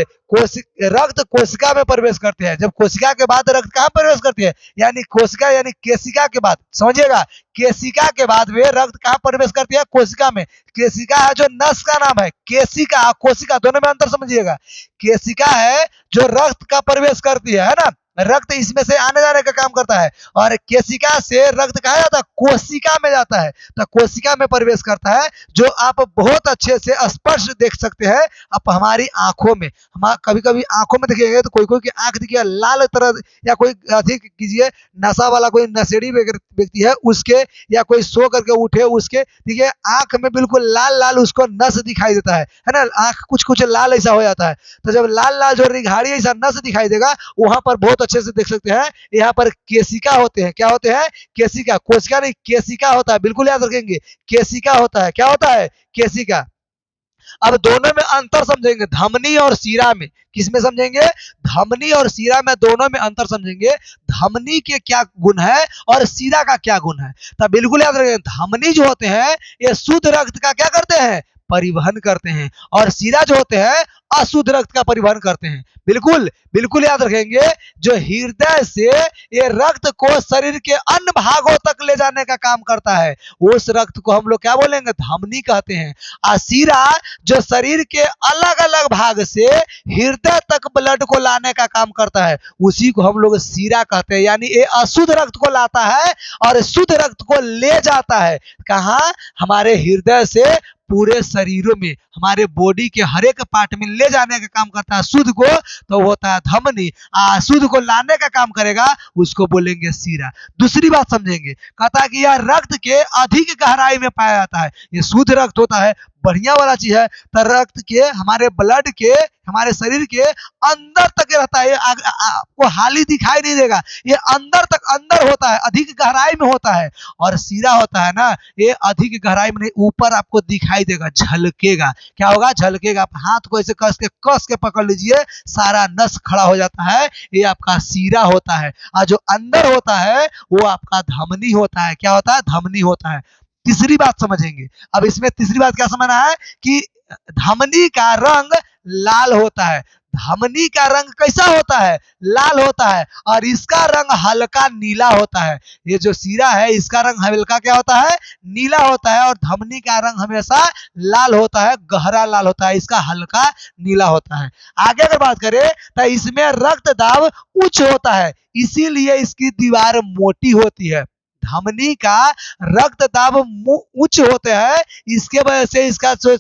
[SPEAKER 1] रक्त कोशिका में प्रवेश करते हैं। जब कोशिका के बाद रक्त कहाँ प्रवेश करती है? यानी कोशिका यानी केशिका के बाद, समझिएगा, केशिका के बाद वे रक्त कहाँ प्रवेश करती है? कोशिका में। केशिका है जो नस का नाम है, केशिका कोशिका दोनों में अंतर समझिएगा। केशिका है जो रक्त का प्रवेश करती है ना, रक्त इसमें से आने जाने का काम करता है। और केशिका से रक्त कहाँ जाता है? कोशिका में जाता है। तो कोशिका में प्रवेश करता है, जो आप बहुत अच्छे से स्पष्ट देख सकते हैं आप हमारी आंखों में। हम कभी कभी आंखों में देखेंगे तो कोई कोई की आंख देखिए लाल तरह, या कोई अधिक कीजिए नशा वाला कोई नशेड़ी व्यक्ति है उसके, या कोई सो करके उठे उसके, देखिए आंख में बिल्कुल लाल लाल उसको नस दिखाई देता है ना, आंख कुछ कुछ लाल ऐसा हो जाता है। तो जब लाल लाल जो रिघाड़ी ऐसा नस दिखाई देगा वहां पर बहुत अच्छे से देख सकते हैं यहाँ पर केशिका होते हैं। क्या होते हैं? केशिका, कोशिका नहीं, केशिका होता है। बिल्कुल याद रखेंगे, केशिका होता है। क्या होता है? केशिका। अब दोनों में अंतर समझेंगे, धमनी और सीरा में। किसमें समझेंगे? धमनी और सीरा में, दोनों में अंतर समझेंगे। धमनी के क्या गुण है और सीरा का क्या गुण है। तब बिल्कुल याद रखेंगे, धमनी जो होते हैं ये शुद्ध रक्त का क्या करते हैं? परिवहन करते हैं। और सीरा जो होते हैं अशुद्ध रक्त का परिवहन करते हैं। बिल्कुल बिल्कुल याद रखेंगे, जो हृदय से ये रक्त को शरीर के अन्य भागों तक ले जाने का काम करता है उस रक्त को हम लोग क्या बोलेंगे? धमनी कहते हैं। और सीरा जो शरीर के अलग अलग भाग से हृदय तक ब्लड को लाने का काम करता है उसी को हम लोग सीरा कहते हैं। यानी ये अशुद्ध रक्त को लाता है और शुद्ध रक्त को ले जाता है। कहाँ? हमारे हृदय से पूरे शरीरों में, हमारे बॉडी के हर एक पार्ट में ले जाने का काम करता है शुद्ध को, तो होता है धमनी। अशुद्ध को लाने का काम करेगा उसको बोलेंगे सीरा। दूसरी बात समझेंगे, कहता है कि यह रक्त के अधिक गहराई में पाया जाता है। ये शुद्ध रक्त होता है, बढ़िया वाला चीज है। तो रक्त के, हमारे ब्लड के, हमारे शरीर के अंदर तक रहता है। आपको हाली दिखाई नहीं देगा, ये अंदर तक अंदर होता है, अधिक गहराई में होता है। और सीरा होता है ना, ये अधिक गहराई में नहीं, ऊपर आपको दिखाई देगा, झलकेगा। क्या होगा? झलकेगा। आप हाथ को ऐसे कस के पकड़ लीजिए, सारा नस खड़ा हो जाता है, ये आपका सीरा होता है। और जो अंदर होता है वो आपका धमनी होता है। क्या होता है? धमनी होता है। तीसरी बात समझेंगे। अब इसमें तीसरी बात क्या समझना है कि धमनी का रंग लाल होता है। धमनी का रंग कैसा होता है? लाल होता है, और इसका रंग हल्का नीला होता है। ये जो सीरा है इसका रंग हल्का क्या होता है? नीला होता है, और धमनी का रंग हमेशा लाल होता है, गहरा लाल होता है, इसका हल्का नीला होता है। आगे अगर बात करें तो इसमें रक्त दाब उच्च होता है, इसीलिए इसकी दीवार मोटी होती है। धमनी का रक्त दाब उच्च होते हैं, इसके वजह से इसका जो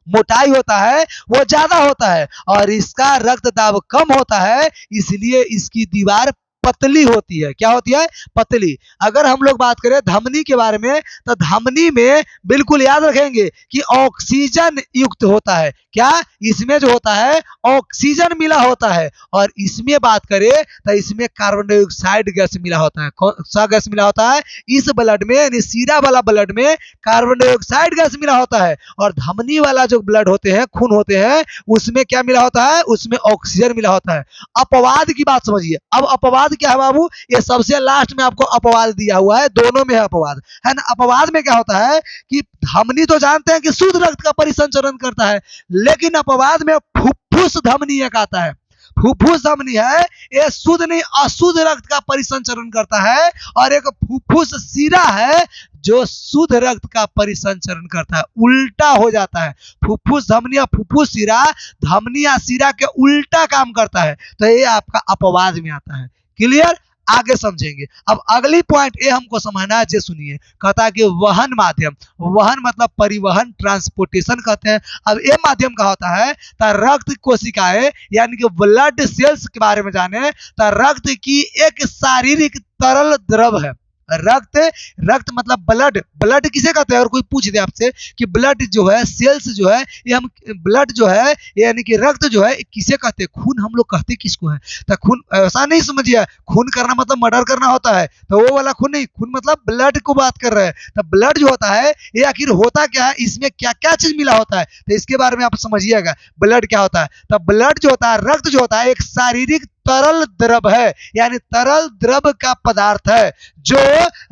[SPEAKER 1] मोटाई होता है वो ज्यादा होता है, और इसका रक्त दाब कम होता है, इसलिए इसकी दीवार पतली होती है। क्या होती है? पतली। अगर हम लोग बात करें धमनी के बारे में, तो धमनी में बिल्कुल याद रखेंगे कि ऑक्सीजन युक्त होता है। क्या? इसमें जो होता है ऑक्सीजन मिला होता है, और इसमें बात करें तो इसमें कार्बन डाइऑक्साइड गैस मिला होता है। कौन सा गैस मिला होता है? इस ब्लड में, यानी सीरा वाला ब्लड में कार्बन डाइऑक्साइड गैस मिला होता है, और धमनी वाला जो ब्लड होते हैं, खून होते हैं, उसमें क्या मिला होता है? उसमें ऑक्सीजन मिला होता है। अपवाद की बात समझिए। अब अपवाद क्या है बाबू? ये सबसे लास्ट में आपको अपवाद दिया हुआ है, दोनों में है अपवाद, है ना। अपवाद में क्या होता है कि धमनी तो जानते हैं कि शुद्ध रक्त का परिसंचरण करता है, लेकिन अपवाद में फुफ्फुस धमनी एक आता है। फुफ्फुस धमनी है, ये शुद्ध नहीं अशुद्ध रक्त का परिसंचरण करता है, और एक फुफ्फुस सीरा है जो शुद्ध रक्त का परिसंचरण करता है। उल्टा हो जाता है, फुफ्फुस धमनी या फुफ्फुस सीरा धमनी या सीरा के उल्टा काम करता है, तो ये आपका अपवाद में आता है। क्लियर? आगे समझेंगे। अब अगली पॉइंट ये हमको समझना है, जे सुनिए। कहता है कि वहन माध्यम, वहन मतलब परिवहन, ट्रांसपोर्टेशन कहते हैं। अब ये माध्यम का होता है तो रक्त कोशिकाएं यानी कि ब्लड सेल्स के बारे में जाने तो रक्त की एक शारीरिक तरल द्रव है। रक्त, रक्त मतलब ब्लड। ब्लड किसे कहते हैं? और कोई पूछ दे आपसे कि ब्लड जो है, सेल्स जो है, ये हम ब्लड जो है यानी कि रक्त जो है किसे कहते हैं? खून हम लोग कहते किसको है? तो खून ऐसा नहीं समझिए, खून करना मतलब मर्डर करना होता है, तो वो वाला खून नहीं। खून मतलब ब्लड को बात कर रहे हैं। तो ब्लड जो होता है ये आखिर होता क्या है, इसमें क्या क्या चीज मिला होता है, तो इसके बारे में आप समझिएगा ब्लड क्या होता है। तो ब्लड जो होता है, रक्त जो होता है, एक शारीरिक तरल द्रव है, यानी तरल द्रव का पदार्थ है जो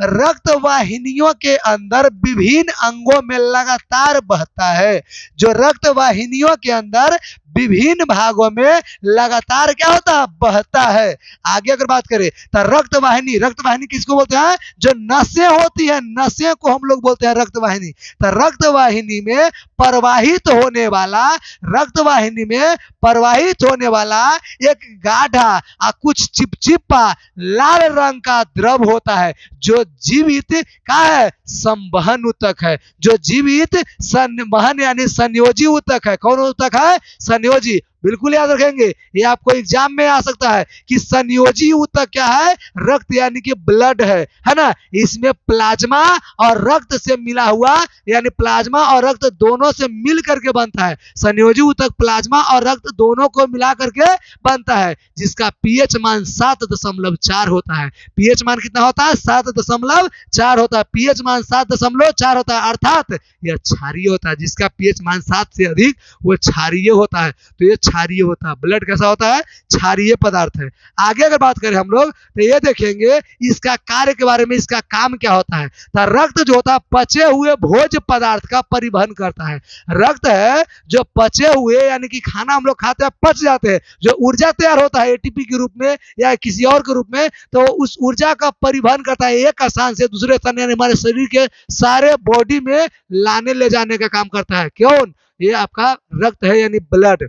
[SPEAKER 1] रक्त वाहिनियों के अंदर विभिन्न अंगों में लगातार बहता है। जो रक्त वाहिनियों के अंदर विभिन्न भागों में लगातार क्या होता है? बहता है। आगे अगर बात करें तो रक्त वाहिनी, रक्त वाहिनी किसको बोलते हैं? जो नसें होती है, नसें को हम लोग बोलते हैं रक्त वाहिनी। तो रक्त वाहिनी में प्रवाहित होने वाला, रक्त वाहिनी में प्रवाहित होने वाला एक गाढ़ा कुछ चिपचिपा लाल रंग का द्रव होता है, जो जीवित का है, संवहन ऊतक है। जो जीवित संवहन यानी संयोजी ऊतक है। कौन ऊतक है? संयोजी। बिल्कुल याद रखेंगे, ये आपको एग्जाम में आ सकता है कि संयोजी ऊतक क्या है? रक्त यानी कि ब्लड है ना। इसमें प्लाज्मा और रक्त से मिला हुआ, यानी प्लाज्मा और रक्त दोनों से मिल करके बनता है। संयोजी ऊतक प्लाज्मा और रक्त दोनों को मिला करके बनता है, जिसका पीएच मान 7.4 होता है। पीएच मान कितना होता है? 7.4 होता है। पीएच मान 7.4 होता है, अर्थात यह क्षारीय होता है। जिसका पीएच मान 7 से अधिक वो क्षारीय होता है। तो ये क्षारीय होता है। ब्लड कैसा होता है? क्षारीय पदार्थ है। आगे अगर बात करें हम लोग तो ये देखेंगे इसका कार्य के बारे में, इसका काम क्या होता है। तो रक्त जो होता है पचे हुए भोज पदार्थ का परिवहन करता है। रक्त है जो पचे हुए, यानी कि खाना हम लोग खाते हैं, पच जाते हैं, जो ऊर्जा तैयार होता है एटीपी के रूप में या किसी और के रूप में, तो उस ऊर्जा का परिवहन करता है एक स्थान से दूसरे स्थान, यानी हमारे शरीर के सारे बॉडी में लाने ले जाने का काम करता है। क्यों? ये आपका रक्त है, यानी ब्लड।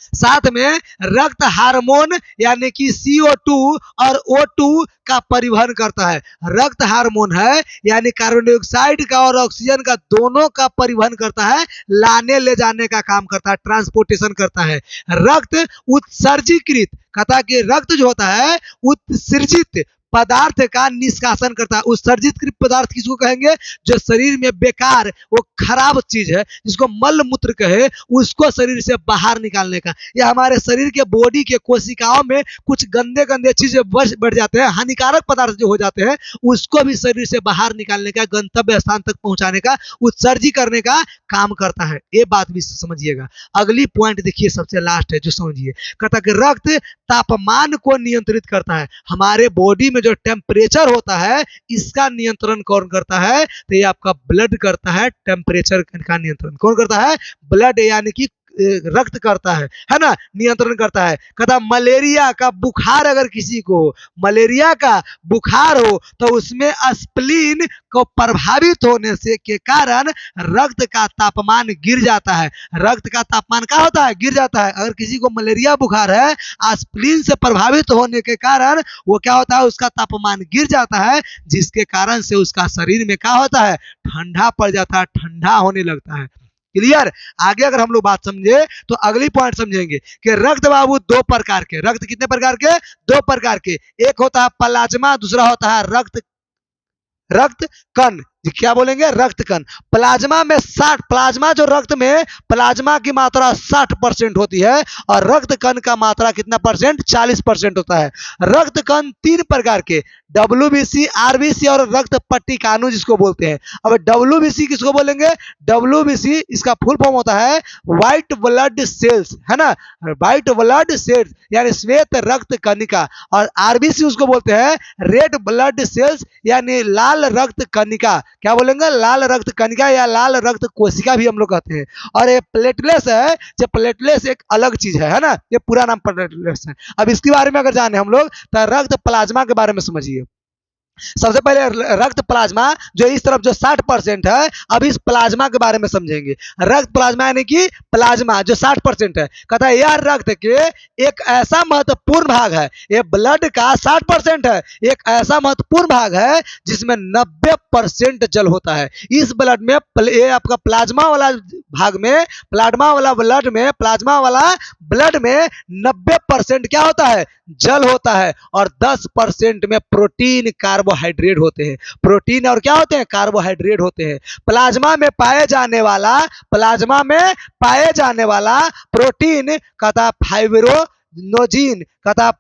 [SPEAKER 1] साथ में रक्त हार्मोन यानी कि CO2 और O2 का परिवहन करता है। रक्त हार्मोन है यानी कार्बन डाइऑक्साइड का और ऑक्सीजन का दोनों का परिवहन करता है, लाने ले जाने का काम करता है, ट्रांसपोर्टेशन करता है। रक्त उत्सर्जीकृत, कहता है कि रक्त जो होता है उत्सर्जित पदार्थ का निष्कासन करता है। उत्सर्जित पदार्थ किसको कहेंगे? जो शरीर में बेकार, वो खराब चीज है, जिसको मल मूत्र कहे, उसको शरीर से बाहर निकालने का। या हमारे शरीर के बॉडी के कोशिकाओं में कुछ गंदे गंदे चीजें बढ़ जाते हैं, हानिकारक पदार्थ जो हो जाते हैं, उसको भी शरीर से बाहर निकालने का, गंतव्य स्थान तक पहुंचाने का, उत्सर्जी करने का काम करता है। ये बात भी समझिएगा। अगली पॉइंट देखिए, सबसे लास्ट है जो समझिए। कहता कि रक्त तापमान को नियंत्रित करता है। हमारे बॉडी में जो टेम्परेचर होता है, इसका नियंत्रण कौन करता है? तो ये आपका ब्लड करता है। टेम्परेचर का नियंत्रण कौन करता है? ब्लड, यानी कि रक्त करता है ना, नियंत्रण करता है। कहता मलेरिया का बुखार अगर किसी को हो, मलेरिया का बुखार हो तो उसमें स्प्लीन को प्रभावित होने से के कारण रक्त का तापमान गिर जाता है। रक्त का तापमान क्या होता है? गिर जाता है। अगर किसी को मलेरिया बुखार है, स्प्लीन से प्रभावित होने के कारण वो क्या होता है? उसका तापमान गिर जाता है, जिसके कारण से उसका शरीर में क्या होता है? ठंडा पड़ जाता है, ठंडा होने लगता है। क्लियर? आगे अगर हम लोग बात समझे तो अगली पॉइंट समझेंगे कि रक्त बाबू दो प्रकार के, रक्त कितने प्रकार के? दो प्रकार के। एक होता है प्लाज्मा, दूसरा होता है रक्त कण। क्या बोलेंगे? रक्त कण। प्लाज्मा में 60, प्लाज्मा जो रक्त में प्लाज्मा की मात्रा 60% होती है और रक्त कण का मात्रा कितना परसेंट? 40% होता है। रक्त कण तीन प्रकार के, WBC, RBC और रक्त पट्टिकाणु जिसको बोलते हैं। अब WBC किसको बोलेंगे? WBC इसका फुल फॉर्म होता है व्हाइट ब्लड सेल्स, है ना, व्हाइट ब्लड सेल्स यानी श्वेत रक्त कणिका। और RBC उसको बोलते हैं रेड ब्लड सेल्स यानी लाल रक्त कणिका। क्या बोलेंगे? लाल रक्त कणिका या लाल रक्त कोशिका भी हम लोग कहते हैं। और ये प्लेटलेट्स है, जो प्लेटलेट्स एक अलग चीज है ना, ये पूरा नाम प्लेटलेट्स है। अब इसके बारे में अगर जाने हम लोग तो रक्त प्लाज्मा के बारे में समझिए। सबसे पहले रक्त प्लाज्मा जो इस तरफ जो 60% है, अब इस प्लाज्मा के बारे में समझेंगे। रक्त प्लाज्मा यानी कि प्लाज्मा जो 60% है। कहता है यह रक्त के एक ऐसा महत्वपूर्ण भाग है, ये ब्लड का 60% है, एक ऐसा महत्वपूर्ण भाग है जिसमें 90% जल होता है। इस ब्लड में ये आपका प्लाज्मा वाला भाग में, प्लाज्मा वाला ब्लड में 90% क्या होता है? जल होता है और 10% में प्रोटीन कार्बोहाइड्रेट होते हैं। प्रोटीन और क्या होते हैं? कार्बोहाइड्रेट होते हैं। प्लाज्मा में पाए जाने वाला प्रोटीन कहता फाइब्रोनोजिन, कहता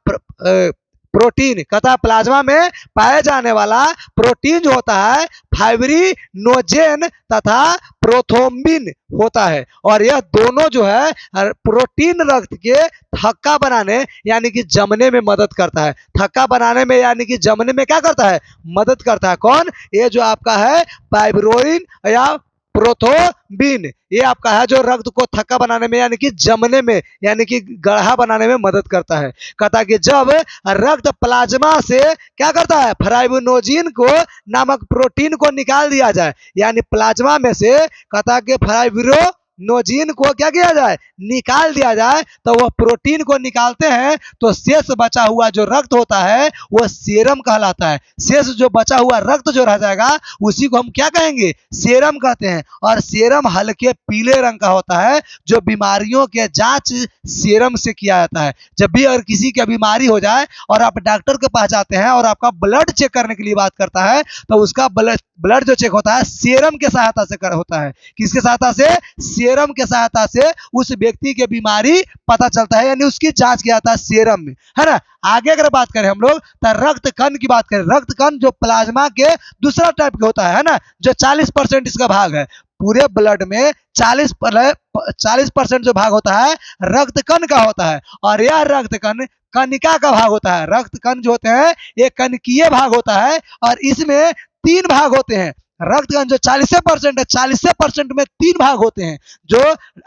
[SPEAKER 1] प्रोटीन, कहता प्लाज्मा में पाए जाने वाला प्रोटीन जो होता है फाइब्रिनोजेन तथा प्रोथ्रोम्बिन होता है। और यह दोनों जो है प्रोटीन रक्त के थक्का बनाने यानी कि जमने में मदद करता है। थक्का बनाने में यानी कि जमने में क्या करता है? मदद करता है। कौन? ये जो आपका है फाइब्रोइन या प्रोथ्रोम्बिन, ये आपका है जो रक्त को थक्का बनाने में यानी कि जमने में यानी कि गढ़ा बनाने में मदद करता है। कहता है कि जब रक्त प्लाज्मा से क्या करता है? फाइब्रिनोजिन को नामक प्रोटीन को निकाल दिया जाए, यानी प्लाज्मा में से कहता है कि फाइब्रिनोजिन को क्या किया जाए? निकाल दिया जाए। तो वह प्रोटीन को निकालते हैं तो शेष बचा हुआ जो रक्त होता है वह सीरम कहलाता है। शेष जो बचा हुआ रक्त जो रह जाएगा उसी को हम क्या कहेंगे? सीरम कहते हैं। और सीरम हल्के पीले रंग का होता है, जो बीमारियों के जांच सीरम से किया जाता है। जब भी अगर किसी की बीमारी हो जाए और आप डॉक्टर के पास जाते हैं और आपका ब्लड चेक करने के लिए बात करता है तो उसका ब्लड जो चेक होता है सीरम के सहायता से होता है। किसके सहायता से? सीरम के सहायता से उस व्यक्ति की बीमारी पता चलता है, यानी उसकी जांच किया जाता है सीरम में, है ना। आगे अगर बात करें हम लोग तो रक्त कण की बात करें। रक्त कण जो प्लाज्मा के दूसरा टाइप का होता है ना, जो 40% इसका भाग है। पूरे ब्लड में 40% जो भाग होता है रक्त कण का होता है। और यह रक्त कण कणिका का भाग होता है। रक्त कण जो होते हैं ये कणकीय भाग होता है और इसमें 3 भाग होते हैं। रक्त कण जो 40% है, 40% में 3 भाग होते हैं, जो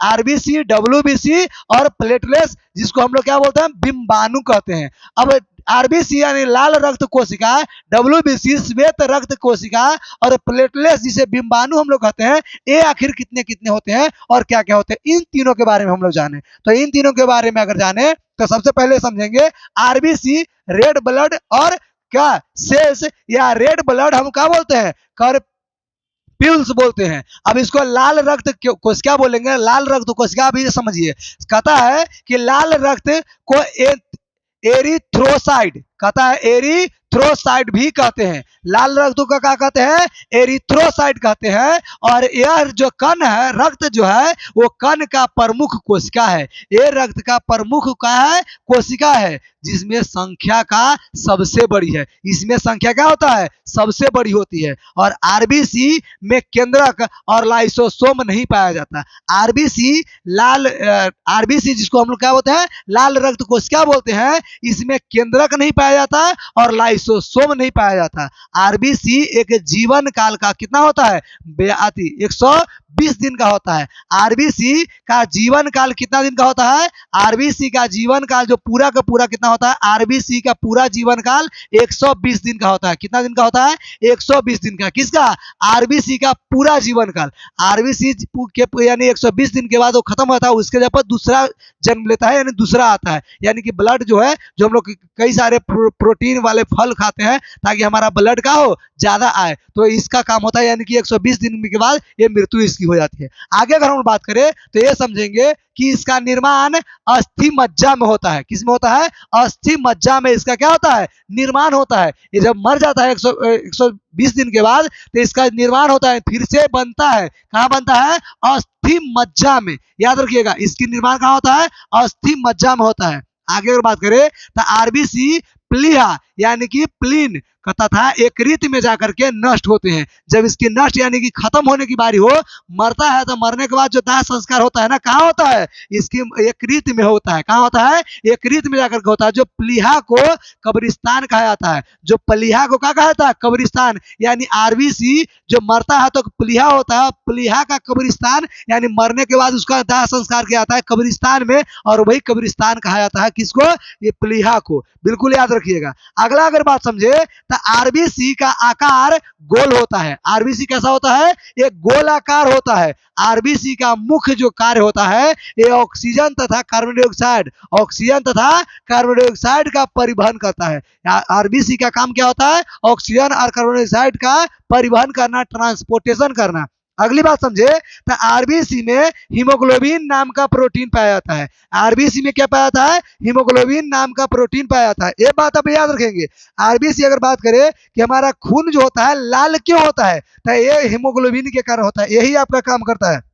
[SPEAKER 1] RBC, WBC और प्लेटलेट्स, जिसको हम लोग क्या बोलते हैं? बिंबाणु कहते हैं। अब RBC यानी लाल रक्त कोशिका, WBC श्वेत रक्त कोशिका और प्लेटलेट्स जिसे बिंबाणु हम लोग कहते हैं, ये आखिर कितने कितने होते हैं और क्या क्या होते हैं, इन तीनों के बारे में हम लोग जाने। तो इन तीनों के बारे में अगर जाने तो सबसे पहले समझेंगे RBC रेड ब्लड और क्या सेल्स या रेड ब्लड हम क्या बोलते हैं? प्यूल्स बोलते हैं। अब इसको लाल रक्त कोशिका बोलेंगे। लाल रक्त कोशिका भी समझिए। कहता है कि लाल रक्त को एरिथ्रोसाइड, कहता है एरिथ्रोसाइड भी कहते हैं। लाल रक्त को क्या कहते हैं? एरिथ्रोसाइड कहते हैं। और यह जो कण है, रक्त जो है वो कण का प्रमुख कोशिका है। ये रक्त का प्रमुख क्या है? कोशिका है, जिसमें संख्या का सबसे बड़ी है। इसमें संख्या क्या होता है? सबसे बड़ी होती है। और RBC में केंद्रक और लाइसोसोम नहीं पाया जाता। RBC जिसको हम लोग क्या बोलते हैं? लाल रक्त कोशिका बोलते हैं। इसमें केंद्रक नहीं पाया जाता और लाइसोसोम नहीं पाया जाता। RBC एक जीवन काल का कितना होता है? 100 120 दिन का होता है। आरबीसी का जीवन काल कितना दिन का होता है? आरबीसी का जीवन काल जो पूरा का पूरा कितना होता है? आरबीसी का पूरा जीवन काल 120 दिन का होता है। कितना दिन का होता है? 120 दिन का। किसका? आरबीसी का पूरा जीवन काल। आरबीसी के यानी 120 दिन के बाद वो खत्म होता है, उसके जगह पर दूसरा जन्म लेता है, यानी दूसरा आता है। यानी कि ब्लड जो है, जो हम लोग कई सारे प्रोटीन वाले फल खाते हैं ताकि हमारा ब्लड का हो ज्यादा आए, तो इसका काम होता है। यानी कि 120 दिन के बाद ये मृत्यु इसकी हो जाती है। आगे अगर हम बात करें तो ये समझेंगे कि इसका निर्माण अस्थि मज्जा में होता है। किस में होता है? अस्थि मज्जा में इसका क्या होता है? निर्माण होता है। ये जब मर जाता है 120 दिन के बाद, तो इसका निर्माण होता है, फिर से बनता है। कहाँ बनता है? अस्थि मज्जा में। याद रखिएगा, इसकी निर्माण कहाँ होता है? अस्थि मज्जा में होता है। आगे अगर बात करें तो आरबीसी प्लीहा यानी कि प्लीन तथा यकृत में जाकर के नष्ट होते हैं। जब इसकी नष्ट यानी कि खत्म होने की बारी हो, मरता है, तो मरने के बाद जो दाह संस्कार होता है ना, कहाँ होता है? इसकी यकृत में होता है। कहाँ होता है? यकृत में जाकर के होता है। जो प्लीहा को कब्रिस्तान कहा जाता है, जो प्लीहा को क्या कहा जाता है? कब्रिस्तान। यानी आरबीसी जो मरता है तो प्लीहा होता है, प्लीहा का कब्रिस्तान, यानी मरने के बाद उसका दाह संस्कार किया जाता है कब्रिस्तान में, और वही कब्रिस्तान कहा जाता है किसको? ये प्लीहा को। बिल्कुल याद रखिएगा। अगला अगर बात समझे तो आरबीसी का आकार गोल होता है। आरबीसी कैसा होता है? एक गोल आकार होता है। आरबीसी का मुख्य जो कार्य होता है, ये ऑक्सीजन तथा कार्बन डाइऑक्साइड का परिवहन करता है। आरबीसी का काम क्या होता है? ऑक्सीजन और कार्बन डाइऑक्साइड का परिवहन करना, ट्रांसपोर्टेशन करना। अगली बात समझे तो आरबीसी में हीमोग्लोबिन नाम का प्रोटीन पाया जाता है। आरबीसी में क्या पाया जाता है? हीमोग्लोबिन नाम का प्रोटीन पाया जाता है। ये बात आप याद रखेंगे। आरबीसी अगर बात करें कि हमारा खून जो होता है लाल क्यों होता है, तो ये हीमोग्लोबिन के कारण होता है। यही आपका काम करता है।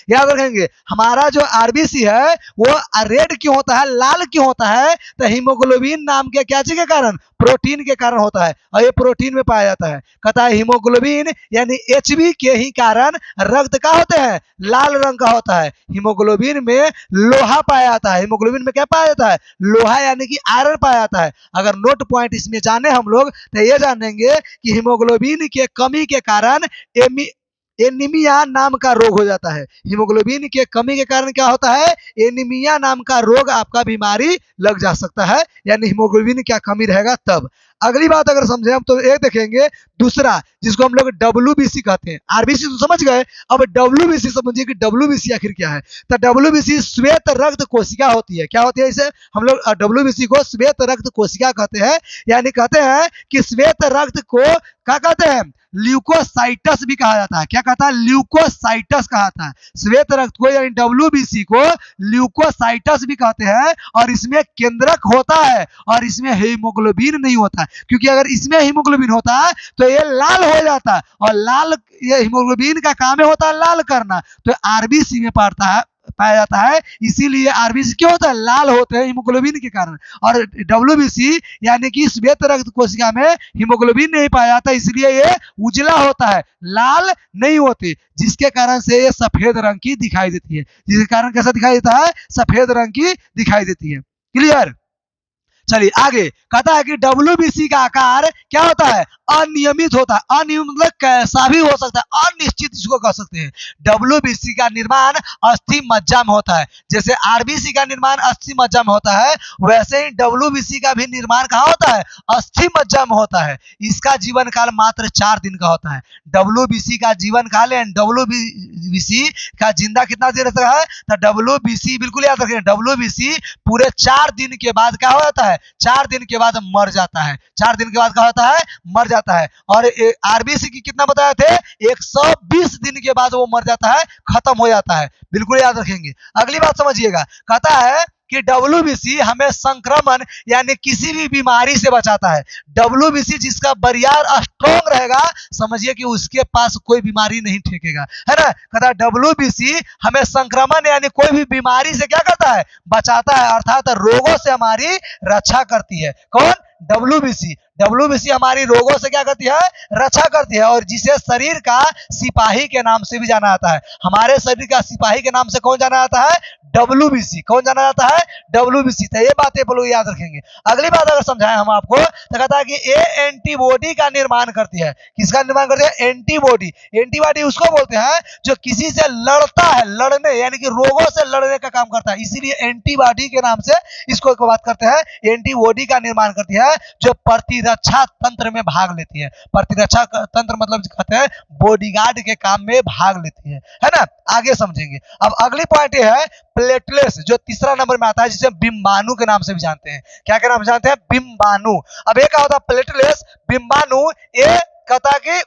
[SPEAKER 1] याद रखेंगे, हमारा जो आरबीसी है वो रेड क्यों होता है, लाल क्यों होता है? तो हीमोग्लोबिन नाम के क्या चीज के कारण? प्रोटीन के कारण होता है, और ये प्रोटीन में पाया जाता है। कहता है हीमोग्लोबिन यानी एचबी के ही कारण रक्त का होते हैं लाल रंग का होता है। हीमोग्लोबिन में लोहा पाया जाता है। हीमोग्लोबिन में क्या पाया जाता है? लोहा यानी कि आयरन पाया जाता है। अगर नोट पॉइंट इसमें जाने हम लोग तो ये जानेंगे कि हीमोग्लोबिन के कमी के कारण एनीमिया नाम का रोग हो जाता है। हीमोग्लोबिन के कमी के कारण क्या होता है? एनीमिया नाम का रोग, आपका बीमारी लग जा सकता है, यानी हीमोग्लोबिन क्या कमी रहेगा तब। अगली बात अगर समझे हम तो एक देखेंगे दूसरा, जिसको हम लोग डब्ल्यूबीसी कहते हैं। आरबीसी तो समझ गए, अब डब्ल्यूबीसी समझिए कि डब्ल्यूबीसी आखिर क्या है। तो डब्ल्यूबीसी श्वेत रक्त कोशिका होती है। क्या होती है? इसे हम लोग डब्ल्यूबीसी को श्वेत रक्त कोशिका कहते हैं। यानी कहते हैं कि श्वेत रक्त को क्या कहते हैं? ल्यूकोसाइटस भी कहा जाता है। क्या कहता है? ल्यूकोसाइटस कहा जाता है। श्वेत रक्त को यानी डब्ल्यूबीसी को ल्यूकोसाइटस भी कहते हैं। और इसमें केंद्रक होता है और इसमें हीमोग्लोबिन नहीं होता है, क्योंकि अगर इसमें हीमोग्लोबिन होता है तो ये लाल हो जाता है, और लाल ये हीमोग्लोबिन का काम है होता है लाल करना, तो आरबीसी में पाया जाता है। इसीलिए आरबीसी क्यों होता है? लाल होते हैं हीमोग्लोबिन के कारण। और डब्ल्यूबीसी यानी कि श्वेत रक्त कोशिका में हीमोग्लोबिन नहीं पाया जाता, इसलिए ये उजला होता है, लाल नहीं होते, जिसके कारण से ये सफेद रंग की दिखाई देती है। जिसके कारण कैसा दिखाई देता है? सफेद रंग की दिखाई देती है। क्लियर? चलिए आगे कहता है कि डब्ल्यूबीसी का आकार क्या होता है? अनियमित होता है। अनियमित मतलब कैसा भी हो सकता है, अनिश्चित इसको कह सकते हैं। डब्ल्यूबीसी का निर्माण अस्थि मज्जा में होता है। जैसे आरबीसी का निर्माण अस्थि मज्जा में होता है, वैसे ही डब्ल्यूबीसी का भी निर्माण कहाँ होता है? अस्थि मज्जा में होता है। इसका जीवन काल मात्र 4 दिन का होता है। डब्ल्यूबीसी का जीवन काल यानी डब्ल्यूबीसी का जिंदा कितना देर रहता है? तो डब्ल्यूबीसी बिल्कुल याद रखें, डब्ल्यूबीसी पूरे 4 दिन के बाद क्या हो जाता है? 4 दिन के बाद मर जाता है। 4 दिन के बाद क्या होता है? मर जाता है। और आरबीसी की कितना बताए थे? 120 दिन के बाद वो मर जाता है, खत्म हो जाता है। बिल्कुल याद रखेंगे। अगली बात समझिएगा, कहता है कि डब्ल्यूबीसी हमें संक्रमण यानी किसी भी बीमारी से बचाता है। डब्ल्यूबीसी जिसका बरियार स्ट्रॉन्ग रहेगा, समझिए कि उसके पास कोई बीमारी नहीं ठेकेगा, है ना। कहता है डब्ल्यूबीसी हमें संक्रमण यानी कोई भी बीमारी से क्या करता है? बचाता है, अर्थात रोगों से हमारी रक्षा करती है। कौन? डब्ल्यूबीसी। डब्ल्यूबीसी हमारी रोगों से क्या करती है? रक्षा करती है, और जिसे शरीर का सिपाही के नाम से भी जाना जाता है। हमारे शरीर का सिपाही के नाम से कौन जाना जाता है? WBC। कौन जाना जाता है? WBC। तो ये बातें लोग याद रखेंगे। अगली बात अगर समझाएं हम आपको तो कहता है कि ये एंटीबॉडी का निर्माण करती है। किसका निर्माण करती है? एंटीबॉडी। एंटीबॉडी उसको बोलते हैं जो किसी से लड़ता है, लड़ने यानी कि रोगों से लड़ने का काम करता है, इसीलिए एंटीबॉडी के नाम से इसको बात करते हैं। एंटीबॉडी का निर्माण करती है जो प्रतिरक्षा तंत्र में भाग लेती है। प्रतिरक्षा तंत्र मतलब कहते हैं बॉडीगार्ड के काम में भाग लेती है ना। आगे समझेंगे। अब अगली पॉइंट ये है प्लेटलेट्स, जो तीसरा नंबर में आता है, जिसे बिम्बाणु के नाम से भी जानते हैं। क्या के नाम से जानते हैं? बिम्बाणु। अब ये क्या होता है? प्लेटलेट्स, बिम्बाणु, ये कहता कि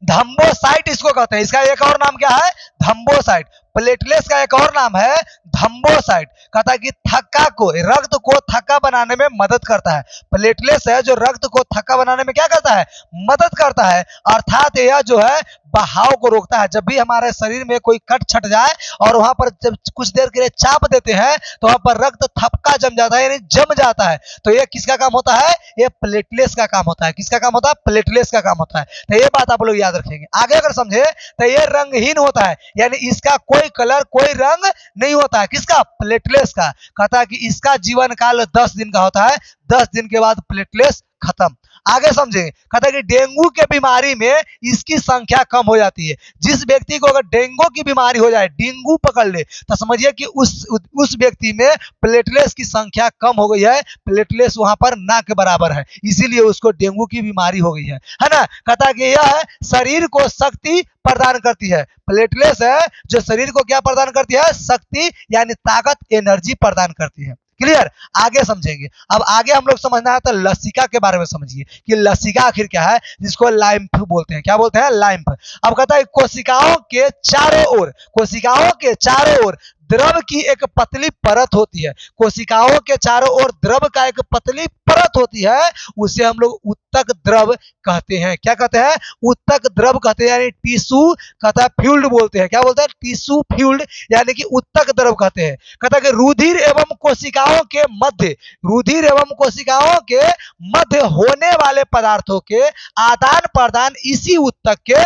[SPEAKER 1] थ्रोम्बोसाइट इसको कहते हैं। इसका एक और नाम क्या है? थ्रोम्बोसाइट। प्लेटलेट्स का एक और नाम है थ्रोम्बोसाइट। कहता है कि थक्का को, रक्त को थक्का बनाने में मदद करता है। प्लेटलेट्स है जो रक्त को थक्का बनाने में क्या करता है? मदद करता है। अर्थात यह जो है बहाव को रोकता है। जब भी हमारे शरीर में कोई कट छट जाए और वहां पर जब कुछ देर के लिए चाप देते हैं तो वहां पर रक्त थपका जम जाता है, यानी जम जाता है। तो ये किसका काम होता है? ये प्लेटलेट्स का काम होता है। किसका काम होता है? प्लेटलेट्स का काम होता है। तो ये बात आप लोग याद रखेंगे। आगे अगर समझे तो ये रंगहीन होता है, यानी इसका कोई कलर, कोई रंग नहीं होता है। किसका? प्लेटलेट्स का। कहता है कि इसका जीवन काल 10 दिन का होता है। 10 दिन के बाद प्लेटलेट्स खत्म। आगे समझेंगे। कहता है कि डेंगू के बीमारी में इसकी संख्या कम हो जाती है। जिस व्यक्ति को अगर डेंगू की बीमारी हो जाए, डेंगू पकड़ ले, तो समझिए कि उस व्यक्ति में प्लेटलेट्स की संख्या कम हो गई है। प्लेटलेट्स वहां पर ना के बराबर है, इसीलिए उसको डेंगू की बीमारी हो गई है ना। कहता है कि यह शरीर को शक्ति प्रदान करती है। प्लेटलेट्स है जो शरीर को क्या प्रदान करती है? शक्ति, यानी ताकत, एनर्जी प्रदान करती है। क्लियर? आगे समझेंगे। अब आगे हम लोग समझना है तो लसिका के बारे में समझिए कि लसिका आखिर क्या है, जिसको लाइम्फ बोलते हैं। क्या बोलते हैं? लाइम्फ। अब कहता है कोशिकाओं के चारों ओर, कोशिकाओं के चारों ओर द्रव की एक पतली परत होती है। कोशिकाओं के चारों ओर द्रव का एक पतली परत होती है, उसे हम लोग उत्तक द्रव कहते हैं। क्या कहते हैं? उत्तक द्रव कहते हैं, यानी टिश्यू कहता है फ्यूल्ड बोलते हैं। क्या बोलते हैं? टिश्यू फ्यूल्ड, यानी कि उत्तक द्रव कहते हैं। कहता है कि रुधिर एवं कोशिकाओं के मध्य, रुधिर एवं कोशिकाओं के मध्य होने वाले पदार्थों के आदान प्रदान इसी उत्तक के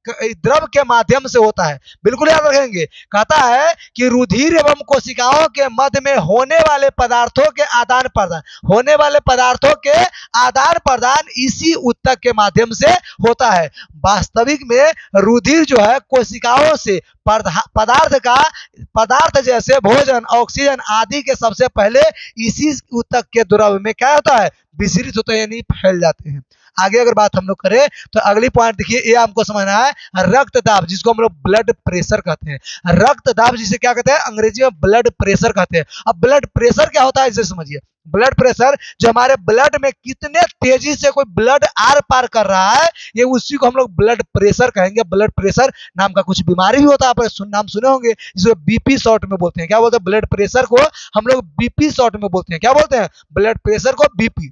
[SPEAKER 1] द्रव के माध्यम से होता है। बिल्कुल याद रखेंगे। कहता है कि रुधिर एवं कोशिकाओं के मध्य में होने वाले पदार्थों के आदान प्रदान, होने वाले पदार्थों के आदान प्रदान इसी उत्तक के माध्यम से होता है। वास्तविक में रुधिर जो है कोशिकाओं से पदार्थ जैसे भोजन, ऑक्सीजन आदि के सबसे पहले इसी उत्तक के द्रव में क्या होता है? विसरित होते हैं, यानी फैल जाते हैं। आगे अगर बात हम लोग करें तो अगली पॉइंट देखिए, ये हमको समझना है रक्तदाब, जिसको हम लोग ब्लड प्रेशर कहते हैं। रक्तदाब जिसे क्या कहते हैं? अंग्रेजी में ब्लड प्रेशर कहते हैं। अब ब्लड प्रेशर क्या होता है इसे समझिए। ब्लड प्रेशर जो हमारे ब्लड में कितने तेजी से कोई ब्लड आर पार कर रहा है, ये उसी को हम लोग ब्लड प्रेशर कहेंगे। ब्लड प्रेशर नाम का कुछ बीमारी भी होता है, आप नाम सुने होंगे, जिसको बीपी शॉर्ट में बोलते हैं। क्या बोलते हैं? ब्लड प्रेशर को हम लोग बीपी शॉर्ट में बोलते हैं। क्या बोलते हैं? ब्लड प्रेशर को बीपी।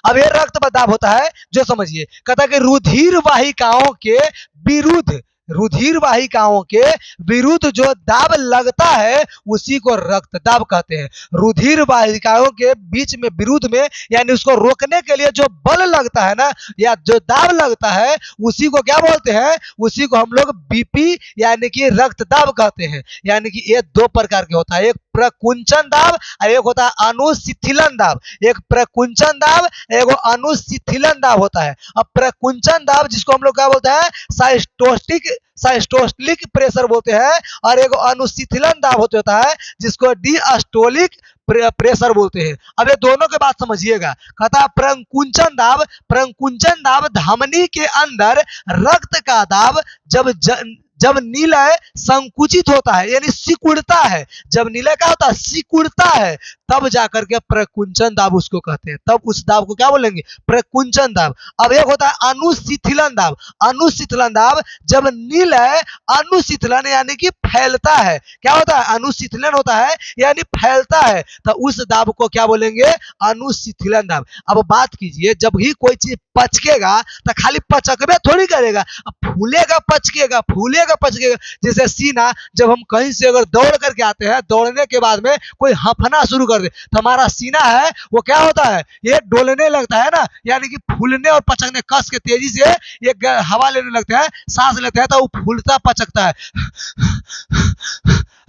[SPEAKER 1] अब ये रक्त दाब होता है जो समझिए, कहता है कि रुधिर वाहिकाओं के विरुद्ध, रुधिर वाहिकाओं के विरुद्ध जो दाब लगता है उसी को रक्तदाब कहते हैं। रुधिर वाहिकाओं के बीच में, विरुद्ध में, यानी उसको रोकने के लिए जो बल लगता है ना, या जो दाब लगता है, उसी को क्या बोलते हैं? उसी को हम लोग बीपी यानी कि रक्तदाब कहते हैं। यानी कि ये दो प्रकार के होता है, एक प्रकुंचन दाब और एक होता है अनुशिथिलन दाब। एक प्रकुंचन दाब, एक अनुशिथिलन दाब होता है। अब प्रकुंचन दाब जिसको हम लोग क्या बोलते हैं? साइस्टोलिक प्रेशर बोलते हैं, और एक अनुशिथिलन दाब होता है जिसको डिअस्टोलिक प्रेशर बोलते हैं। अब ये दोनों के बात समझिएगा। कहता है प्रकुंचन दाब, प्रकुंचन दाब धमनी के अंदर रक्त का दाब जब नीलय संकुचित होता है, यानी सिकुड़ता है। जब नीलय क्या होता है? सिकुड़ता है, तब जाकर के प्रकुंचन दाब उसको कहते हैं। तब उस दाब को क्या बोलेंगे? प्रकुंचन दाब। अब एक होता है अनुशिथिलन दाब। अनुशिथिलन दाब जब नीलय अनुशिथिलन यानी कि फैलता है। क्या होता है? अनुशिथिलन होता है यानी फैलता है, तो उस दाब को क्या बोलेंगे? अनुशिथिलन दाब। अब बात कीजिए, जब ही कोई चीज पचकेगा तो खाली पचकबे थोड़ी करेगा, फूलेगा पचकेगा, फूलेगा पचकेगा। जैसे सीना, जब हम कहीं से अगर दौड़ करके आते हैं, दौड़ने के बाद में कोई हंफना शुरू कर कर दे तो हमारा सीना है वो क्या होता है, ये डोलने लगता है ना, यानी कि फूलने और पचकने, कस के तेजी से ये हवा लेने लगता है, सांस लेते हैं तो वो फूलता पचकता है।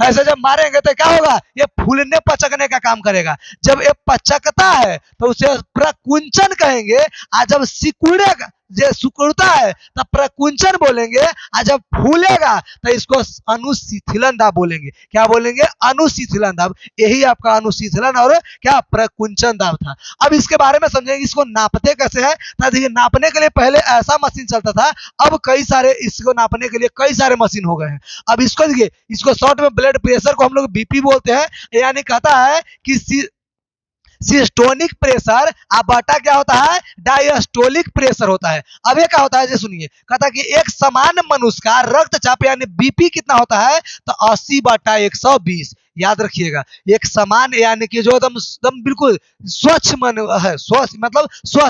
[SPEAKER 1] ऐसे जब मारेंगे तो क्या होगा, ये फूलने पचकने का काम करेगा। जब ये पचकता है तो उसे प्रकुंचन कहेंगे, और जब सिकुड़ेगा, जो सिकुड़ता है तब प्रकुंचन बोलेंगे, और जब फूलेगा तो इसको अनुशीतलन दाब बोलेंगे। क्या बोलेंगे, अनुशीतलन दाब। यही आपका अनुशीतलन और क्या प्रकुंचन दाब था। अब इसके बारे में समझेंगे, इसको नापते कैसे है। तो देखिए, नापने के लिए पहले ऐसा मशीन चलता था, अब कई सारे इसको नापने के लिए कई सारे मशीन हो गए हैं। अब इसको देखिए, इसको शॉर्ट में ब्लड प्रेशर को हम लोग बीपी बोलते हैं, यानी कहता है कि सिस्टोनिक प्रेशर बटा क्या होता है, डायस्टोलिक प्रेशर होता है। अब ये क्या होता है, जो सुनिए, कहता है कि एक समान मनुष्य का रक्तचाप यानी बीपी कितना होता है, तो 80/120। याद रखिएगा, एक समान यानी कि जो एकदम बिल्कुल स्वच्छ मन है, स्वस्थ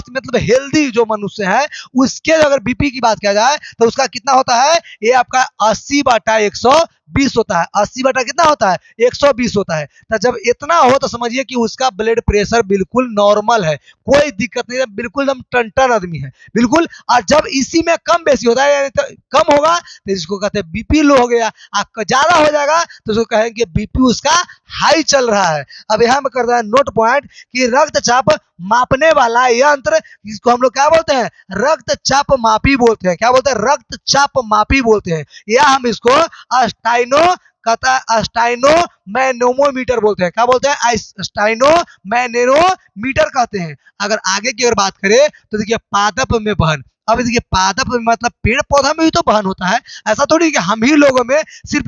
[SPEAKER 1] मतलब हेल्दी जो मनुष्य है, उसके अगर बीपी की बात किया जाए तो उसका कितना होता है, ये आपका 80/120 होता है। 80 बटा कितना होता है, 120 होता है। तो जब इतना हो तो समझिए कि उसका ब्लड प्रेशर बिल्कुल नॉर्मल है, कोई दिक्कत नहीं है, बिल्कुल एकदम टन आदमी है बिल्कुल। और जब इसी में कम बेसी होता है, यानी तो कम होगा तो इसको कहते हैं बीपी लो हो गया, ज्यादा हो जाएगा तो उसको कहेंगे बीपी उसका हाई चल रहा है। अब यहाँ में करता है नोट पॉइंट कि रक्तचाप मापने वाला यंत्र, इसको हम लोग क्या बोलते हैं, रक्तचाप मापी बोलते हैं। क्या बोलते हैं, रक्तचाप मापी बोलते हैं, या हम इसको स्टाइनो मैनोमीटर बोलते हैं। क्या बोलते हैं, स्टाइनो मैनोमीटर कहते हैं। अगर आगे की अगर बात करें तो देखिए, पादप में वहन। अब देखिए, पादप में मतलब पेड़ पौधा में भी तो वहन होता है। ऐसा थोड़ी कि हम ही लोगों में सिर्फ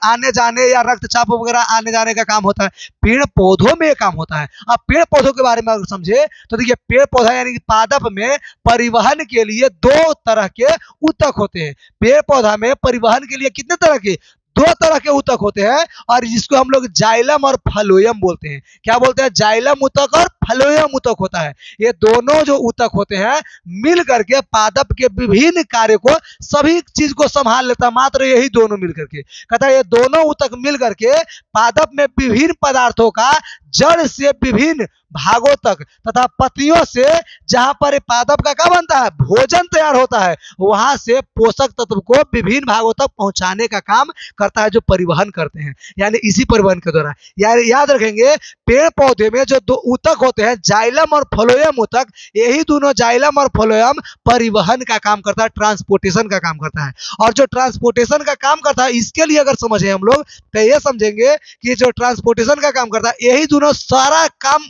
[SPEAKER 1] आने जाने या रक्तचाप वगैरह आने जाने का काम होता है, पेड़ पौधों में ये काम होता है। अब पेड़ पौधों के बारे में अगर समझे तो देखिए, पेड़ पौधा यानी कि पादप में परिवहन के लिए 2 तरह के ऊतक होते हैं। पेड़ पौधा में परिवहन के लिए कितने तरह के, 2 तरह के ऊतक होते हैं, और जिसको हम लोग जाइलम और फ्लोएम बोलते हैं। क्या बोलते हैं, जाइलम ऊतक और फ्लोएम ऊतक होता है। ये दोनों जो ऊतक होते हैं मिल करके पादप के विभिन्न कार्य को, सभी चीज को संभाल लेता है, मात्र यही दोनों मिल करके। कहता है ये दोनों ऊतक मिल करके पादप में विभिन्न पदार्थों का जड़ से विभिन्न भागों तक तथा पत्तियों से, जहां पर पादप का क्या बनता है, भोजन तैयार होता है, वहां से पोषक तत्व को विभिन्न भागों तक पहुंचाने का काम करता है, जो परिवहन करते हैं। यानी इसी परिवहन के द्वारा, याद रखेंगे, पेड़ पौधे में जो 2 ऊतक होते हैं, जाइलम और फ्लोएम ऊतक, यही दोनों जाइलम और फ्लोएम परिवहन का काम करता है, ट्रांसपोर्टेशन का काम करता है। और जो ट्रांसपोर्टेशन का काम करता है, इसके लिए अगर समझे हम लोग तो ये समझेंगे कि जो ट्रांसपोर्टेशन का काम करता है, यही दोनों सारा काम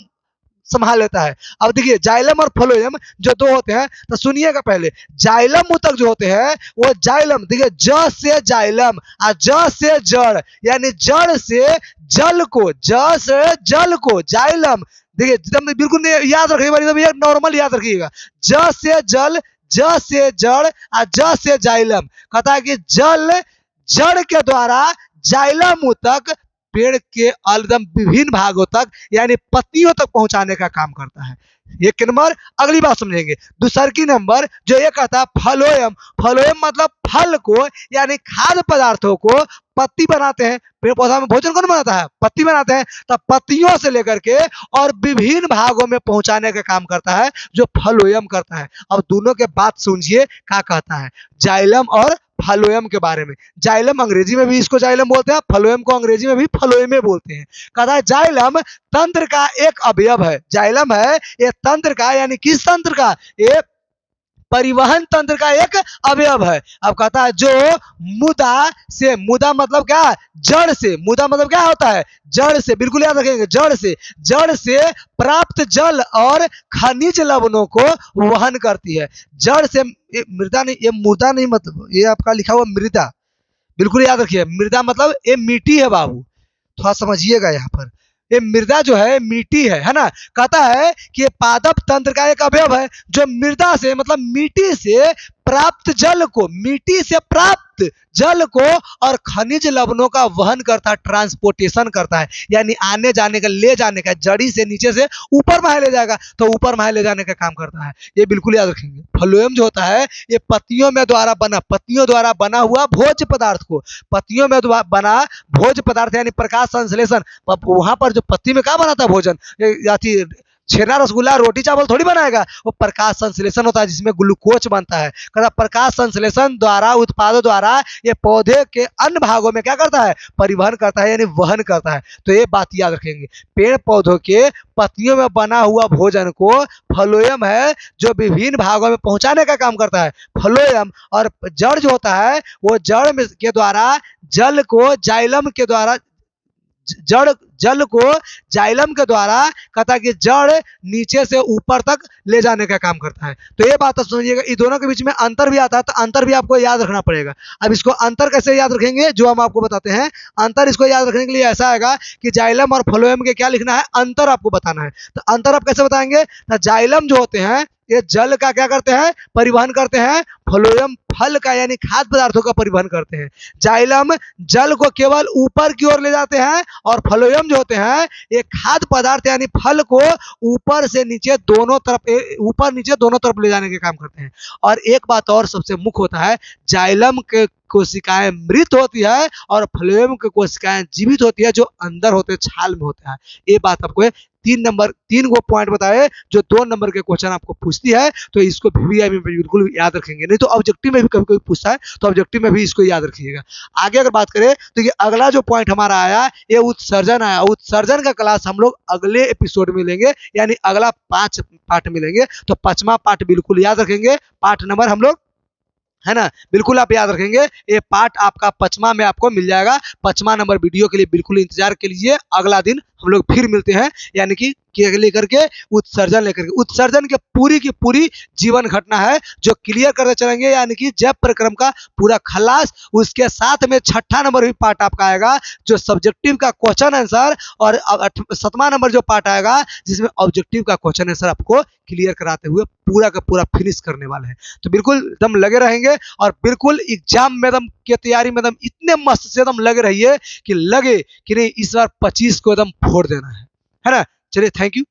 [SPEAKER 1] संभाल लेता है। अब देखिए, जाइलम और फ्लोएम जो 2 होते हैं, तो सुनिएगा, पहले जाइलम ऊतक जो होते हैं वो जाइलम, देखिए, ज से जाइलम और ज से जड़, यानी जड़ से जल को, ज से जल को जाइलम। देखिए, एकदम बिल्कुल याद रखिएगा, नॉर्मल याद रखिएगा, ज से जल, ज से जड़ और ज से जाइलम। कहता है कि जल जड़ के द्वारा जाइलम ऊतक पेड़ के एकदम विभिन्न भागों तक यानी पत्तियों तक पहुंचाने का काम करता है। एक नंबर। अगली बात समझेंगे, दूसरी नंबर जो ये कहता है फ्लोएम। फ्लोएम मतलब फल को यानी खाद्य पदार्थों को पत्ती बनाते हैं। पेड़ पौधा में भोजन कौन बनाता है, पत्ती बनाते हैं, तब पत्तियों से लेकर के और विभिन्न भागों में पहुंचाने का काम करता है, जो फ्लोएम करता है। अब दोनों के बात सुनिए क्या कहता है जाइलम और फ्लोएम के बारे में। जाइलम अंग्रेजी में भी इसको जाइलम बोलते हैं, फ्लोएम को अंग्रेजी में भी फ्लोएमे बोलते हैं। कहता है जाइलम तंत्र का एक अवयव है। जाइलम है ये तंत्र का, यानी किस तंत्र का, ये परिवहन तंत्र का एक अवयव है। अब कहता है जो मुदा से, मुदा मतलब क्या, जड़ से, मुदा मतलब क्या होता है, जड़ से, बिल्कुल याद रखेंगे, जड़ से प्राप्त जल और खनिज लवणों को वहन करती है। जड़ से, मृदा नहीं, ये मुर्दा नहीं, मतलब ये आपका लिखा हुआ मृदा, बिल्कुल याद रखिए, मृदा मतलब ये मिट्टी है बाबू, थोड़ा समझिएगा यहाँ पर, ये मृदा जो है मिट्टी है ना। कहता है कि ये पादप तंत्र का एक अवयव है जो मृदा से मतलब मिट्टी से प्राप्त जल को, मिट्टी से प्राप्त पदार्थ जल को और खनिज लवणों का वहन करता है, ट्रांसपोर्टेशन करता है, यानी आने जाने का, ले जाने का, जड़ी से नीचे से ऊपर माहे ले जाएगा तो ऊपर माहे ले जाने का काम करता है। ये बिल्कुल याद रखेंगे। फ्लोएम जो होता है ये पत्तियों द्वारा बना हुआ भोज्य पदार्थ को, पत्तियों में बना भोज्य पदार्थ यानी प्रकाश संश्लेषण, वहां पर जो पत्ती में क्या बनाता है भोजन, छेना रसगुल्ला रोटी चावल थोड़ी बनाएगा, वो प्रकाश संश्लेषण होता है जिसमें ग्लूकोज बनता है। प्रकाश संश्लेषण द्वारा, उत्पादों द्वारा ये पौधे के अन्य भागों में क्या करता है, परिवहन करता है यानी वहन करता है। तो ये बात याद रखेंगे। पेड़ पौधों के पत्तियों में बना हुआ भोजन को फ्लोएम है जो विभिन्न भागों में पहुंचाने का काम करता है, फ्लोएम। और जड़ जो होता है वो जड़ के द्वारा जल को जाइलम के द्वारा जल को जाइलम के द्वारा कहता है कि जड़ नीचे से ऊपर तक ले जाने का काम करता है। तो ये बात समझिएगा, इन दोनों के बीच में अंतर भी आता है, तो अंतर भी आपको याद रखना पड़ेगा। अब इसको अंतर कैसे याद रखेंगे, जो हम आपको बताते हैं। अंतर इसको याद रखने के लिए ऐसा आएगा कि जाइलम और फ्लोएम के क्या लिखना है, अंतर आपको बताना है। तो अंतर आप कैसे बताएंगे, तो जाइलम जो होते हैं ये जल का क्या करते हैं, परिवहन करते हैं, फ्लोएम फल का यानी खाद्य पदार्थों का परिवहन करते हैं। जाइलम जल को केवल ऊपर की ओर ले जाते हैं और फ्लोएम जो होते हैं ये खाद्य पदार्थ यानी फल को ऊपर से नीचे दोनों तरफ, ऊपर नीचे दोनों तरफ ले जाने के काम करते हैं। और एक बात और सबसे मुख्य होता है, जाइलम के कोशिकाएं मृत होती है और फ्लोएम की कोशिकाएं जीवित होती है, जो अंदर होते हैं, छाल में होता है। ये बात आपको 3 गो पॉइंट बताए जो 2 नंबर के क्वेश्चन आपको पूछती है, तो इसको भी बिल्कुल याद रखेंगे। नहीं तो ऑब्जेक्टिव में भी कभी कभी पूछता है, तो ऑब्जेक्टिव में भी इसको याद रखिएगा। आगे अगर बात करें तो ये अगला जो पॉइंट हमारा आया ये उत्सर्जन आया। उत्सर्जन का क्लास हम लोग अगले एपिसोड में लेंगे, यानी अगला 5 पार्ट मिलेंगे। तो 5वां पार्ट बिल्कुल याद रखेंगे, पार्ट नंबर हम लोग, है ना, बिल्कुल आप याद रखेंगे। ये पार्ट आपका 5वां में आपको मिल जाएगा। 5वां नंबर वीडियो के लिए बिल्कुल इंतजार कीजिए। अगला दिन हम लोग फिर मिलते हैं, यानी कि लेकर के उत्सर्जन लेकर के। उत्सर्जन के पूरी की पूरी जीवन घटना है जो क्लियर करते चलेंगे, यानी कि जैव प्रक्रम का पूरा खलास। उसके साथ में 6ठा नंबर भी पार्ट आपका आएगा जो सब्जेक्टिव का क्वेश्चन आंसर, और 7वां नंबर जो पार्ट आएगा जिसमें ऑब्जेक्टिव का क्वेश्चन आंसर आपको क्लियर कराते हुए पूरा का पूरा फिनिश करने वाले हैं। तो बिल्कुल एकदम लगे रहेंगे और बिल्कुल एग्जाम में एकदम की तैयारी में एकदम इतने मस्त से एकदम लगे रहिए कि लगे कि नहीं इस बार 25 को एकदम फोड़ देना है ना। चलिए, थैंक यू।